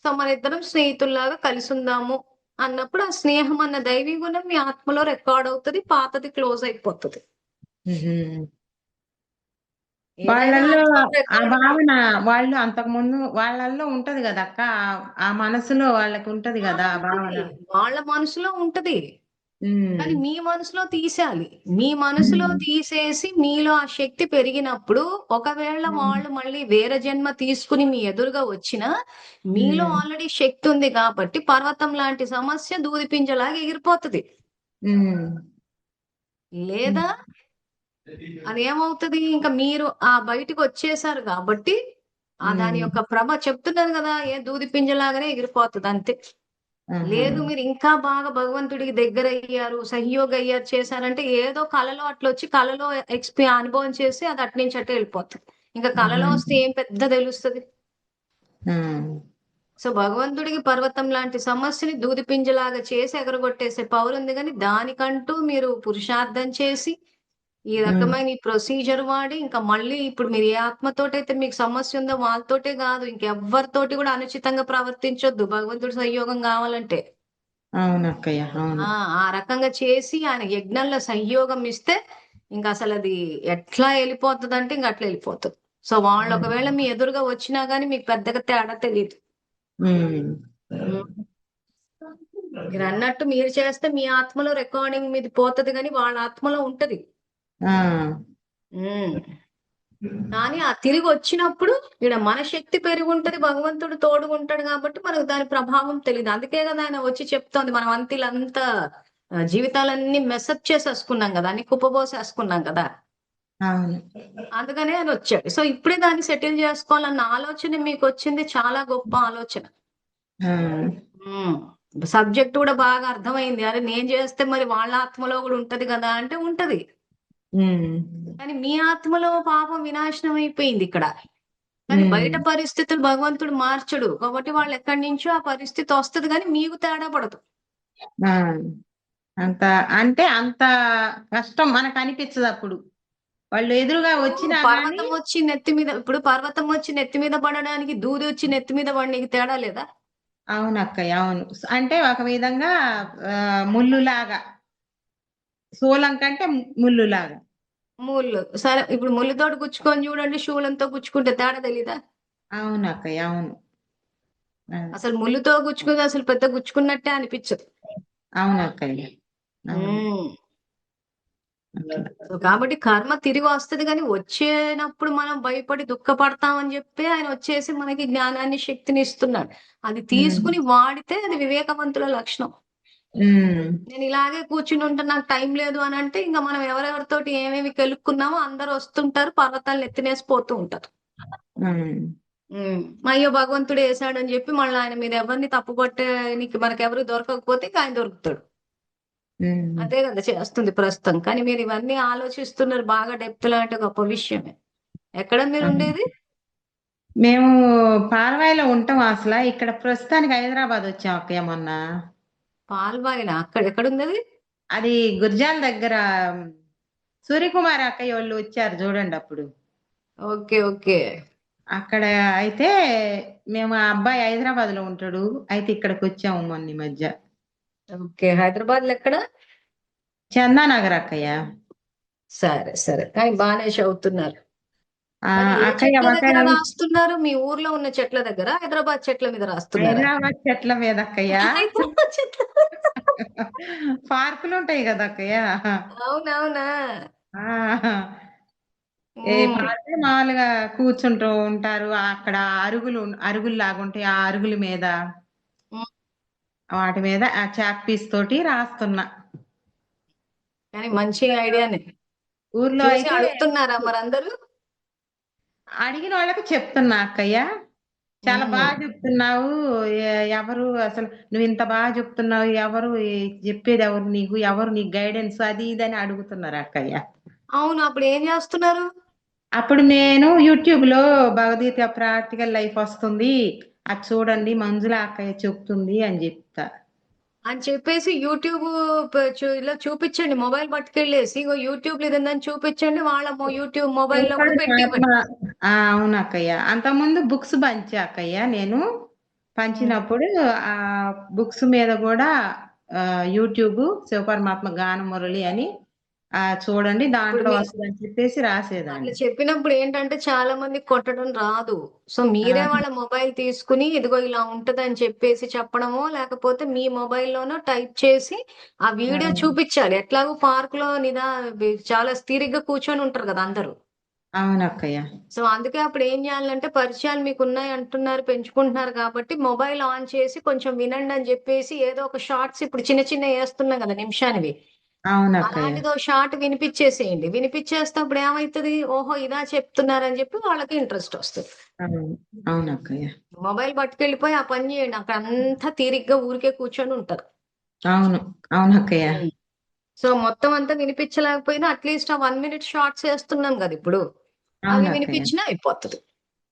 సో మన ఇద్దరం స్నేహితుల్లాగా కలిసి ఉందాము అన్నప్పుడు ఆ స్నేహం అన్న దైవీ గుణం మీ ఆత్మలో రికార్డ్ అవుతుంది, పాతది క్లోజ్ అయిపోతుంది. వాళ్ళల్లో ఆ భావన వాళ్ళు అంతకు ముందు వాళ్ళల్లో ఉంటది కదా అక్క, ఆ మనసులో వాళ్ళకి ఉంటది కదా ఆ భావన. వాళ్ళ మనసులో ఉంటది. కానీ ఉమ్, మీ మనసులో తీసేయాలి. మీ మనసులో ఉమ్, తీసేసి మీలో ఆ శక్తి పెరిగినప్పుడు ఒకవేళ వాళ్ళు మళ్ళీ వేరే జన్మ తీసుకుని మీ ఎదురుగా వచ్చినా మీలో ఉమ్, ఆల్రెడీ శక్తి ఉంది కాబట్టి పర్వతం లాంటి సమస్య దూది పింజలాగా ఎగిరిపోతది. ఉమ్, లేదా అది ఏమవుతది, ఇంకా మీరు ఆ బయటికి వచ్చేసారు కాబట్టి దాని ఉమ్, యొక్క ప్రభ చెప్తున్నాను కదా, ఏ దూది పింజలాగానే ఎగిరిపోతది అంతే. ఆహా, లేదు మీరు ఇంకా బాగా భగవంతుడికి దగ్గర అయ్యారు, సహయోగ అయ్యారు, చేశారంటే ఏదో కలలో అట్లా వచ్చి కలలో అనుభవం చేసి అది అటు నుంచి అటే వెళ్ళిపోతుంది. ఇంకా కలలో వస్తే ఏం పెద్ద తెలుస్తుంది. ఉమ్, సో భగవంతుడికి పర్వతం లాంటి సమస్యని దూది పింజలాగా చేసి ఎగరగొట్టేసే పవర్ ఉంది, కానీ దానికంటూ మీరు పురుషార్థం చేసి ఈ ఉమ్, రకమైన ఈ ప్రొసీజర్ వాడి ఇంకా మళ్ళీ ఇప్పుడు మీరు ఏ ఆత్మతోటైతే మీకు సమస్య ఉందో వాళ్ళతోటే కాదు ఇంకెవ్వరితోటి కూడా అనుచితంగా ప్రవర్తించొద్దు భగవంతుడి సహయోగం కావాలంటే. అవును అక్కయ్య, అవును. ఆ రకంగా చేసి ఆయన యజ్ఞంలో సంయోగం ఇస్తే ఇంకా అసలు అది ఎట్లా వెళ్ళిపోతుంది అంటే ఇంకా అట్లా వెళ్ళిపోతుంది. సో వాళ్ళు ఒకవేళ మీ ఎదురుగా వచ్చినా గానీ మీకు పెద్దగా తేడా తెలియదు. ఉమ్, మీరు అన్నట్టు మీరు చేస్తే మీ ఆత్మలో రికార్డింగ్ మీది పోతది కానీ వాళ్ళ ఆత్మలో ఉంటది. ఆ, ఉమ్. కానీ ఆ తిరిగి వచ్చినప్పుడు ఈడ మన శక్తి పెరిగి ఉంటది, భగవంతుడు తోడుగుంటాడు కాబట్టి మనకు దాని ప్రభావం తెలియదు. అందుకే కదా ఆయన వచ్చి చెప్తోంది మనం అంతిలంతా జీవితాలన్నీ మెసప్ చేసేసుకున్నాం కదా, అన్ని కుప్పబోసేసుకున్నాం కదా. అవును. అందుకనే ఆయన వచ్చాడు. సో ఇప్పుడే దాన్ని సెటిల్ చేసుకోవాలన్న ఆలోచన మీకు వచ్చింది, చాలా గొప్ప ఆలోచన. ఆ, సబ్జెక్ట్ కూడా బాగా అర్థమైంది. అరే నేను చేస్తే మరి వాళ్ళ ఆత్మలో కూడా ఉంటది కదా అంటే ఉంటది, ఉమ్, కానీ మీ ఆత్మలో పాపం వినాశనం అయిపోయింది ఇక్కడ. కానీ బయట ఉమ్, పరిస్థితులు భగవంతుడు మార్చడు కాబట్టి వాళ్ళు ఎక్కడి నుంచో ఆ పరిస్థితి వస్తది, కానీ మీకు తేడా పడదు. ఆ, అంత అంటే అంత కష్టం మనకు అనిపించదు అప్పుడు వాళ్ళు ఎదురుగా వచ్చినా గాని. పర్వతం వచ్చి నెత్తి మీద, ఇప్పుడు పర్వతం వచ్చి నెత్తి మీద పడడానికి దూది వచ్చి నెత్తి మీద పడడానికి తేడా లేదా? అవును అక్కయ్య, అవును. అంటే ఒక విధంగా ఆ, ముల్లులాగా, శూలం కంటే ముల్లులాగా. ముళ్ళు సరే, ఇప్పుడు ముళ్ళుతోటి గుచ్చుకొని చూడండి, శూలంతో గుచ్చుకుంటే తేడా తెలీదా? అవును అక్కయ్య, అవును. ఆ, అసలు ముళ్ళుతో గుచ్చుకుంది అసలు పెద్ద గుచ్చుకున్నట్టే అనిపించదు. అవును అక్కయ్య, అవును. ఉమ్. అట్లా. సో కాబట్టి కర్మ తిరిగి వస్తది, కానీ వచ్చేటప్పుడు మనం భయపడి దుఃఖపడతామని చెప్పి ఆయన వచ్చేసి మనకి జ్ఞానాన్ని శక్తిని ఇస్తున్నాడు. అది ఉమ్, తీసుకుని వాడితే అది వివేకవంతుల లక్షణం. ఉమ్, నేను ఇలాగే కూర్చుని ఉంటా నాకు టైం లేదు అని అంటే ఇంకా మనం ఎవరెవరితోటి ఏమేమి కెలుక్కున్నామో అందరూ వస్తుంటారు, పర్వతాలు ఎత్తినేసి పోతూ ఉంటారు. ఉమ్, అయ్యో భగవంతుడు వేసాడని చెప్పి మళ్ళీ ఆయన మీద ఎవరిని తప్పుపట్టే నీకు మనకెవరు దొరకకపోతే ఇంకా ఆయన దొరుకుతాడు. ఉమ్. అదే కదా చేస్తుంది ప్రస్తుతం. కానీ మీరు ఇవన్నీ ఆలోచిస్తున్నారు, బాగా డెప్త్ లాంటి గొప్ప విషయమే. ఎక్కడ మీరు ఉండేది? మేము పాలవాయిలో ఉంటాం. అసలు ఇక్కడ ప్రస్తుతానికి హైదరాబాద్ వచ్చాం అక్కయ్య మొన్న. పాల్వాయినా? అక్కడ ఎక్కడుంది అది? అది గుర్జాల దగ్గర సూర్యకుమార్ అక్కయ్య వాళ్ళు వచ్చారు చూడండి అప్పుడు. Okay okay. అక్కడ అయితే మేము ఆ అబ్బాయి హైదరాబాద్ లో ఉంటాడు, అయితే ఇక్కడికి వచ్చాము మొన్న ఈ మధ్య. ఓకే హైదరాబాద్ లో ఎక్కడ? చందానగర్ అక్కయ్య. సరే సరే, కానీ బాగానే చదువుతున్నారు. ఆ కానీ ఏ అక్కయ్య చెట్ల ఒక దగ్గర రాస్తున్నారు? మీ ఊర్లో ఉన్న చెట్ల దగ్గర, హైదరాబాద్ చెట్ల మీద రాస్తున్నారా? హైదరాబాద్ చెట్ల మీద అక్కయ్య. హైదరాబాద్ చెట్ల పార్కులు ఉంటాయి కదా అక్కయ్య. అవునవునా? ఆ, ఏ ఉమ్, పార్కులు మామూలుగా కూర్చుంటూ ఉంటారు అక్కడ. అరుగులు లాగుంటాయి, ఆ అరుగుల మీద ఉమ్. వాటి మీద ఆ చాక్ పీస్ తోటి రాస్తున్నా. కానీ మంచి ఐడియానే. ఊర్లో చూసి అయితే అడుగుతున్నారా మరి అందరూ? అడిగిన వాళ్ళకి చెప్తున్నా అక్కయ్య, చాలా ఉమ్. బాగా చెప్తున్నావు. ఎవరు అసలు నువ్వు ఇంత బాగా చెప్తున్నావు, ఎవరు చెప్పేది, ఎవరు నీకు, ఎవరు నీకు గైడెన్స్, అది ఇది అని అడుగుతున్నారు అక్కయ్య. అవును, అప్పుడు ఏం చేస్తున్నారు? అప్పుడు నేను యూట్యూబ్ లో భగవద్గీత ప్రాక్టికల్ లైఫ్ వస్తుంది, అది చూడండి మంజుల అక్కయ్య చెప్తుంది అని చెప్తా. అని చెప్పేసి యూట్యూబ్ ఇలా చూపించండి, మొబైల్ పట్టుకెళ్ళేసి ఇగో యూట్యూబ్ లో ఇది ఉందని చూపించండి, వాళ్ళ యూట్యూబ్ మొబైల్ లో కూడా పెట్టి ఇవ్వండి. అవును అక్కయ్య. అంతకుముందు బుక్స్ పంచా అక్కయ్య నేను. పంచినప్పుడు ఆ బుక్స్ మీద కూడా యూట్యూబ్ శివపరమాత్మ గాన మురళి అని చూడండి ఇప్పుడు దాంట్లో మీ వస్తుందని చెప్పేసి అట్లా రాసేదాన్ని. చెప్పినప్పుడు ఏంటంటే చాలా మంది కొట్టడం రాదు. సో ఆ, మీరే వాళ్ళ మొబైల్ తీసుకుని ఇదిగో ఇలా ఉంటదని చెప్పేసి చెప్పడమో, లేకపోతే మీ మొబైల్లోనో టైప్ చేసి ఆ ఆ, వీడియో చూపించాలి. ఎట్లాగో పార్క్ లో చాలా తీరిగ్గా కూర్చొని ఉంటారు కదా అందరూ. అవును అక్కయ్య. సో అందుకే అప్పుడు ఏం చేయాలంటే పరిచయాలు మీకు ఉన్నాయి అంటున్నారు, పెంచుకుంటున్నారు కాబట్టి మొబైల్ ఆన్ చేసి కొంచెం వినండి అని చెప్పేసి ఏదో ఒక షార్ట్స్ ఇప్పుడు చిన్న చిన్న వేస్తున్నాం కదా నిమిషానివి. అవును అక్కయ్య. అలాంటిది ఓ షార్ట్ వినిపించేసేయండి. వినిపించేస్తే అప్పుడు ఏమైతది? ఓహో! ఇదా చెప్తున్నారని చెప్పి వాళ్ళకి ఇంట్రెస్ట్ వస్తది. అవును. అవును అక్కయ్య. మొబైల్ పట్టుకెళ్ళిపోయి ఆ పని చేయండి. అక్కడంతా తీరిగ్గా ఊరికే కూర్చొని ఉంటారు. అవును. అవును అక్కయ్య. హ్మ్. సో మొత్తం అంతా వినిపించలేకపోయినా అట్లీస్ట్ ఆ 1 మినిట్ షార్ట్స్ వేస్తున్నాం కదా ఇప్పుడు. అవి అవును అక్కయ్య. వినిపించినా అయిపోతది.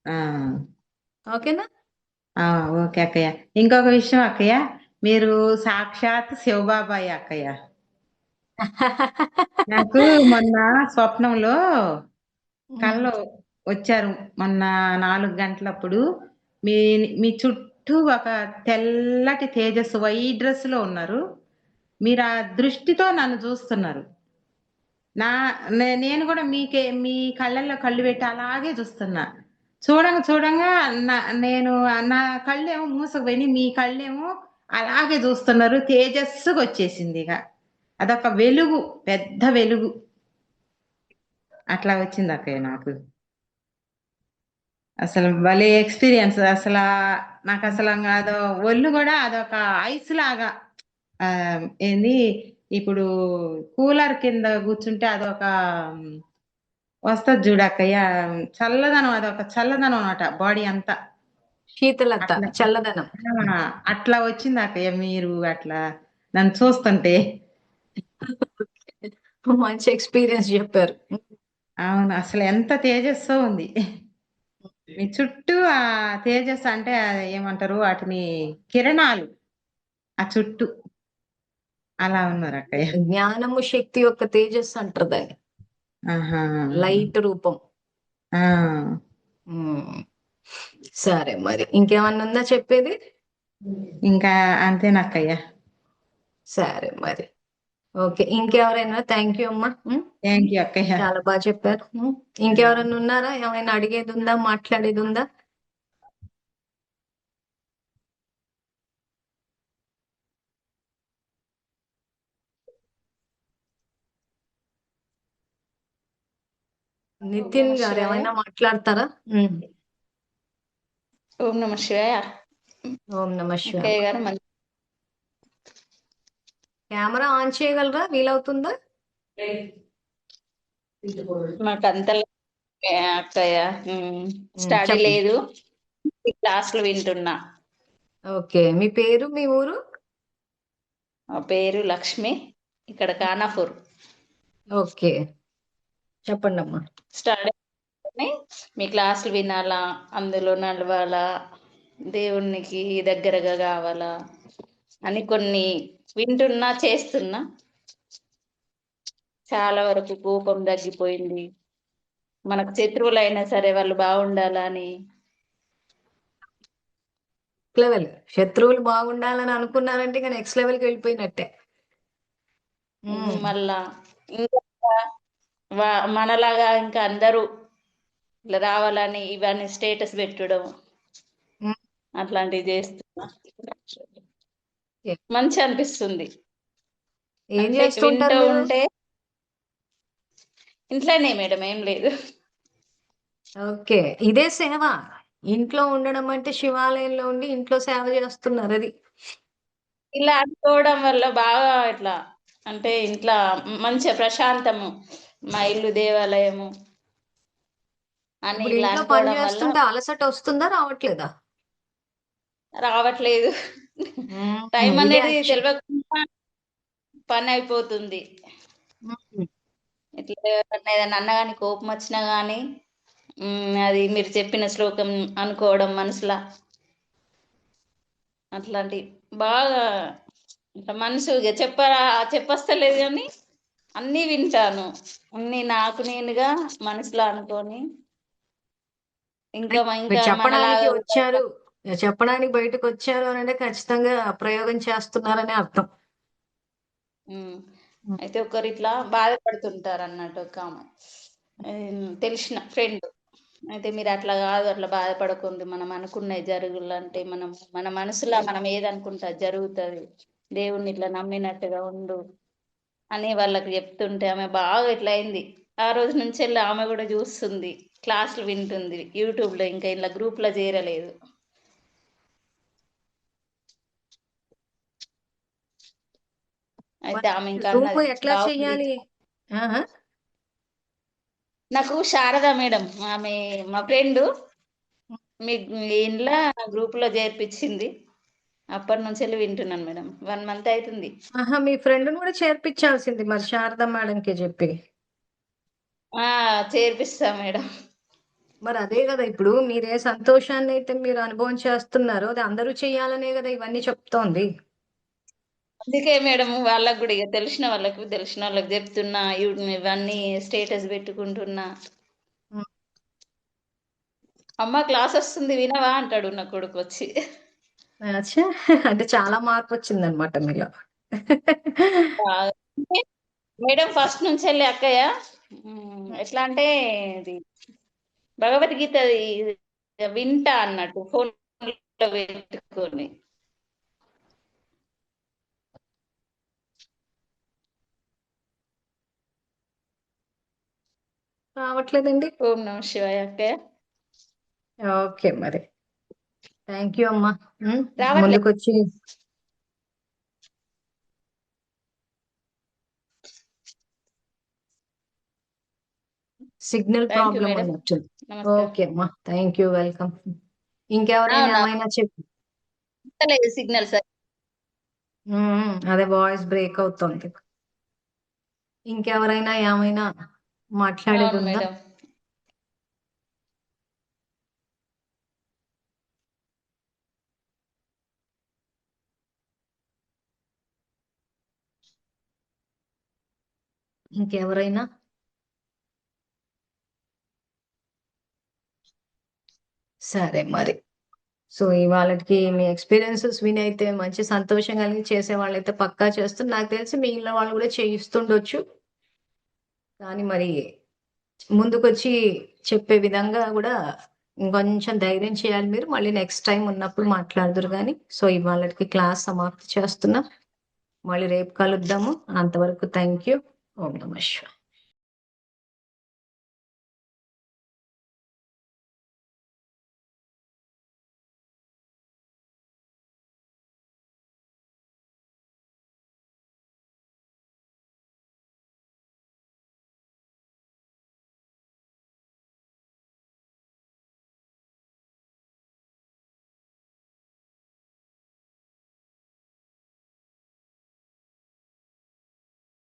ఆ, ఓకేనా? ఆ, ఓకే అక్కయ్య. ఇంకొక విషయం అక్కయ్య, మీరు సాక్షాత్ శివబాబాయ్ అక్కయ్య. నాకు మొన్న స్వప్నంలో హ్మ్. కల్లో వచ్చారు. మొన్న 4 గంటలప్పుడు మీ మీ చుట్టూ ఒక తెల్లటి తేజస్సు వైట్ డ్రెస్ లో ఉన్నారు. మీరు ఆ దృష్టితో నన్ను చూస్తున్నారు. నేను కూడా మీ కళ్ళల్లో కళ్ళు పెట్టి అలాగే చూస్తున్నా. చూడంగా నేను నా కళ్ళేమో మూసుకుపోయి మీ కళ్ళేమో అలాగే చూస్తున్నారు. తేజస్సుగా వచ్చేసింది ఇక. అదొక వెలుగు, పెద్ద వెలుగు. అట్లా వచ్చింది అక్కయ్య నాకు. అసలు భలే ఎక్స్పీరియన్స్. నాకు అసలు అదో ఒళ్ళు కూడా అదొక ఐస్ లాగా. ఆ, ఏంది, ఇప్పుడు కూలర్ కింద కూర్చుంటే అదొక వస్తది చూడక్కయ్య, చల్లదనం, అదొక చల్లదనం అన్నమాట బాడీ అంతా. శీతలత, అట్లా చల్లదనం. అట్లా వచ్చింది అక్కయ్య మీరు అట్లా నన్ను చూస్తుంటే. మంచి ఎక్స్‌పీరియన్స్ చెప్పారు. అవును, అసలు ఎంత తేజస్సో ఉంది మీ చుట్టూ. ఆ తేజస్సు అంటే ఏమంటారు వాటిని, కిరణాలు ఆ చుట్టూ అలా ఉన్నారు అక్కయ్య. జ్ఞానము, శక్తి యొక్క తేజస్సు అంటారు దాన్ని. ఆహా. లైట్ రూపం. ఆ, హ్మ్. సరే మరి. ఇంకేమన్నా ఉందా చెప్పేది? ఇంకా అంతేనక్కయ్య. సరే మరి. ఓకే. ఇంకెవరైనా? థ్యాంక్ యూ అమ్మా. థ్యాంక్ యూ అక్కయ్య. చాలా బాగా చెప్పారు. ఇంకెవరైనా ఉన్నారా? ఏమైనా అడిగేది ఉందా? మాట్లాడేది ఉందా? ఓం నమ నితిన్ గారు శివాయ. ఏమైనా మాట్లాడతారా? ఓం నమ శివాయ. ఓం నమ శివాయ. అక్కయ్య గారు మంచి కెమెరా ఆన్ చేయగలరా? వీలవుతుందా? మాకు అంత అక్కయ్య స్టడీ చెప్పండి. లేదు, క్లాసులు వింటున్నా. ఓకే. మీ పేరు, మీ ఊరు? మా పేరు లక్ష్మి, ఇక్కడ ఖానాపూర్. ఓకే. చెప్పండి అమ్మా. స్టడీ మీ క్లాసులు వినాలా, అందులో నడవాలా, దేవునికి దగ్గరగా కావాలా అని కొన్ని వింటున్నా, చేస్తున్నా. చాలా వరకు కోపం తగ్గిపోయింది. మనకు శత్రువులైనా సరే వాళ్ళు బాగుండాలని. లెవెల్. శత్రువులు బాగుండాలని అనుకున్నారంటే ఇక నెక్స్ట్ లెవెల్కి వెళ్ళిపోయినట్టే. మళ్ళా ఇంకా మనలాగా ఇంకా అందరూ ఇట్లా రావాలని ఇవన్నీ స్టేటస్ పెట్టడం ఉమ్. అట్లాంటివి చేస్తున్నా. ఓకే. మంచి అనిపిస్తుంది. ఏం అంటే చేస్తుంటారు వింటూ మీరు? ఉంటే. ఇంట్లోనే మేడం, ఏం లేదు. ఓకే. ఇదే సేవ. ఇంట్లో ఉండడం అంటే శివాలయంలో ఉండి ఇంట్లో సేవ చేస్తున్నారు అది. ఇలా అనుకోవడం వల్ల బాగా ఇట్లా అంటే ఇంట్లో మంచి ప్రశాంతము, మా ఇల్లు దేవాలయము అని ఇప్పుడు ఇలా ఇంట్లో పని అనుకోవడం వల్ల చేస్తుంటే అలసట వస్తుందా? రావట్లేదా? రావట్లేదు. టైం ఇదే అనేది తెలియకుండా పని అయిపోతుంది. ఇట్లా ఎవరన్నా ఏదైనా అన్నగాని కోపం వచ్చినా గానీ అది మీరు చెప్పిన శ్లోకం అనుకోవడం మనసులా, అట్లాంటి బాగా ఇట్లా మనసు ఇక చెప్పొస్తలేదు కానీ అన్నీ వింటాను. అన్నీ నాకు నేనుగా మనసులో అనుకొని ఇంకా మీరు ఇంకా చెప్పడానికి మనలాగా వచ్చారు, చెప్పడానికి బయటకు వచ్చారు అని అంటే ఖచ్చితంగా ప్రయోగం చేస్తున్నారనే అర్థం. ఉమ్, అయితే ఒకరు ఇట్లా బాధపడుతుంటారు అన్నట్టు ఒక ఆమె తెలిసిన ఫ్రెండ్. అయితే మీరు అట్లా కాదు, అట్లా బాధపడకుంది, మనం అనుకున్నవి జరుగులంటే మన మనసులో మనం ఏదనుకుంటే అది జరుగుతుంది, దేవుణ్ణి ఇట్లా నమ్మినట్టుగా ఉండు అని వాళ్ళకి చెప్తుంటే ఆమె బాగా ఇట్లా అయింది. ఆ రోజు నుంచి వెళ్ళి ఆమె కూడా చూస్తుంది, క్లాసులు వింటుంది యూట్యూబ్ లో, ఇంకా ఇలా గ్రూప్ లో చేరలేదు. అయితే ఆమె ఇంకా జూమ్ అన్నది ఎట్లా బాబు చెయ్యాలి? ఆహా. నాకు శారదా మేడం, ఆమె మా ఫ్రెండ్, మీ ఇంట్లో గ్రూప్ లో చేర్పించింది. అప్పటి నుంచి వెళ్ళి వింటున్నాను మేడం, 1 month అవుతుంది. ఆహా, మీ ఫ్రెండ్ని కూడా చేర్పించాల్సింది మరి శారదా మేడంకి చెప్పి. చేర్పిస్తా మేడం. మరి అదే కదా, ఇప్పుడు మీరే సంతోషాన్ని అయితే మీరు అనుభవం చేస్తున్నారో అది అందరూ చెయ్యాలనే కదా ఇవన్నీ చెప్తోంది. అందుకే మేడం వాళ్ళకు కూడా ఇక తెలిసిన వాళ్ళకి చెప్తున్నా, ఇవన్నీ స్టేటస్ పెట్టుకుంటున్నా. ఉం. అమ్మ క్లాస్ వస్తుంది వినవా అంటాడు నా కొడుకు వచ్చి. అచ్చా, అంటే చాలా మార్పు వచ్చిందనమాట మీలో. అంటే మేడం ఫస్ట్ నుంచి వెళ్ళి అక్కయ్య ఎట్లా అంటే ఇది భగవద్గీత వింటా అన్నట్టు ఫోన్ లో పెట్టుకొని. రావట్లేదండి. ఓం నమ శివాయ అక్కయ్య. ఓకే మరి, థ్యాంక్ యూ అమ్మా. రావట్లేదు. ముందుకొచ్చి signal thank you problem madam, ఉన్నట్టు. నమస్కారం. ఓకే అమ్మా, థ్యాంక్ యూ, వెల్కమ్. ఇంకెవరైనా ఏమైనా చెప్పు. Signal sir. అదే వాయిస్ బ్రేక్ అవుతుంది. ఇంకెవరైనా ఏమైనా మాట్లాడేది అవును ఉందా? మేడం. ఇంకెవరైనా? సరే మరి. సో ఇవాళకి మీ ఎక్స్పీరియన్సెస్ విని అయితే మంచి సంతోషం కలిగి చేసే వాళ్ళైతే పక్కా చేస్తుంది. నాకు తెలిసి మిగిలిన వాళ్ళు కూడా చేయిస్తుండొచ్చు. కానీ మరి ముందుకొచ్చి చెప్పే విధంగా కూడా ఇంకొంచెం ధైర్యం చేయాలి మీరు. మళ్ళీ నెక్స్ట్ టైం ఉన్నప్పుడు మాట్లాడదురు కానీ. సో ఇవాళకి క్లాస్ సమాప్తి చేస్తున్నా. మళ్ళీ రేపు కలుద్దాము. అంతవరకు థ్యాంక్ యూ. ఓం నమః శివాయ.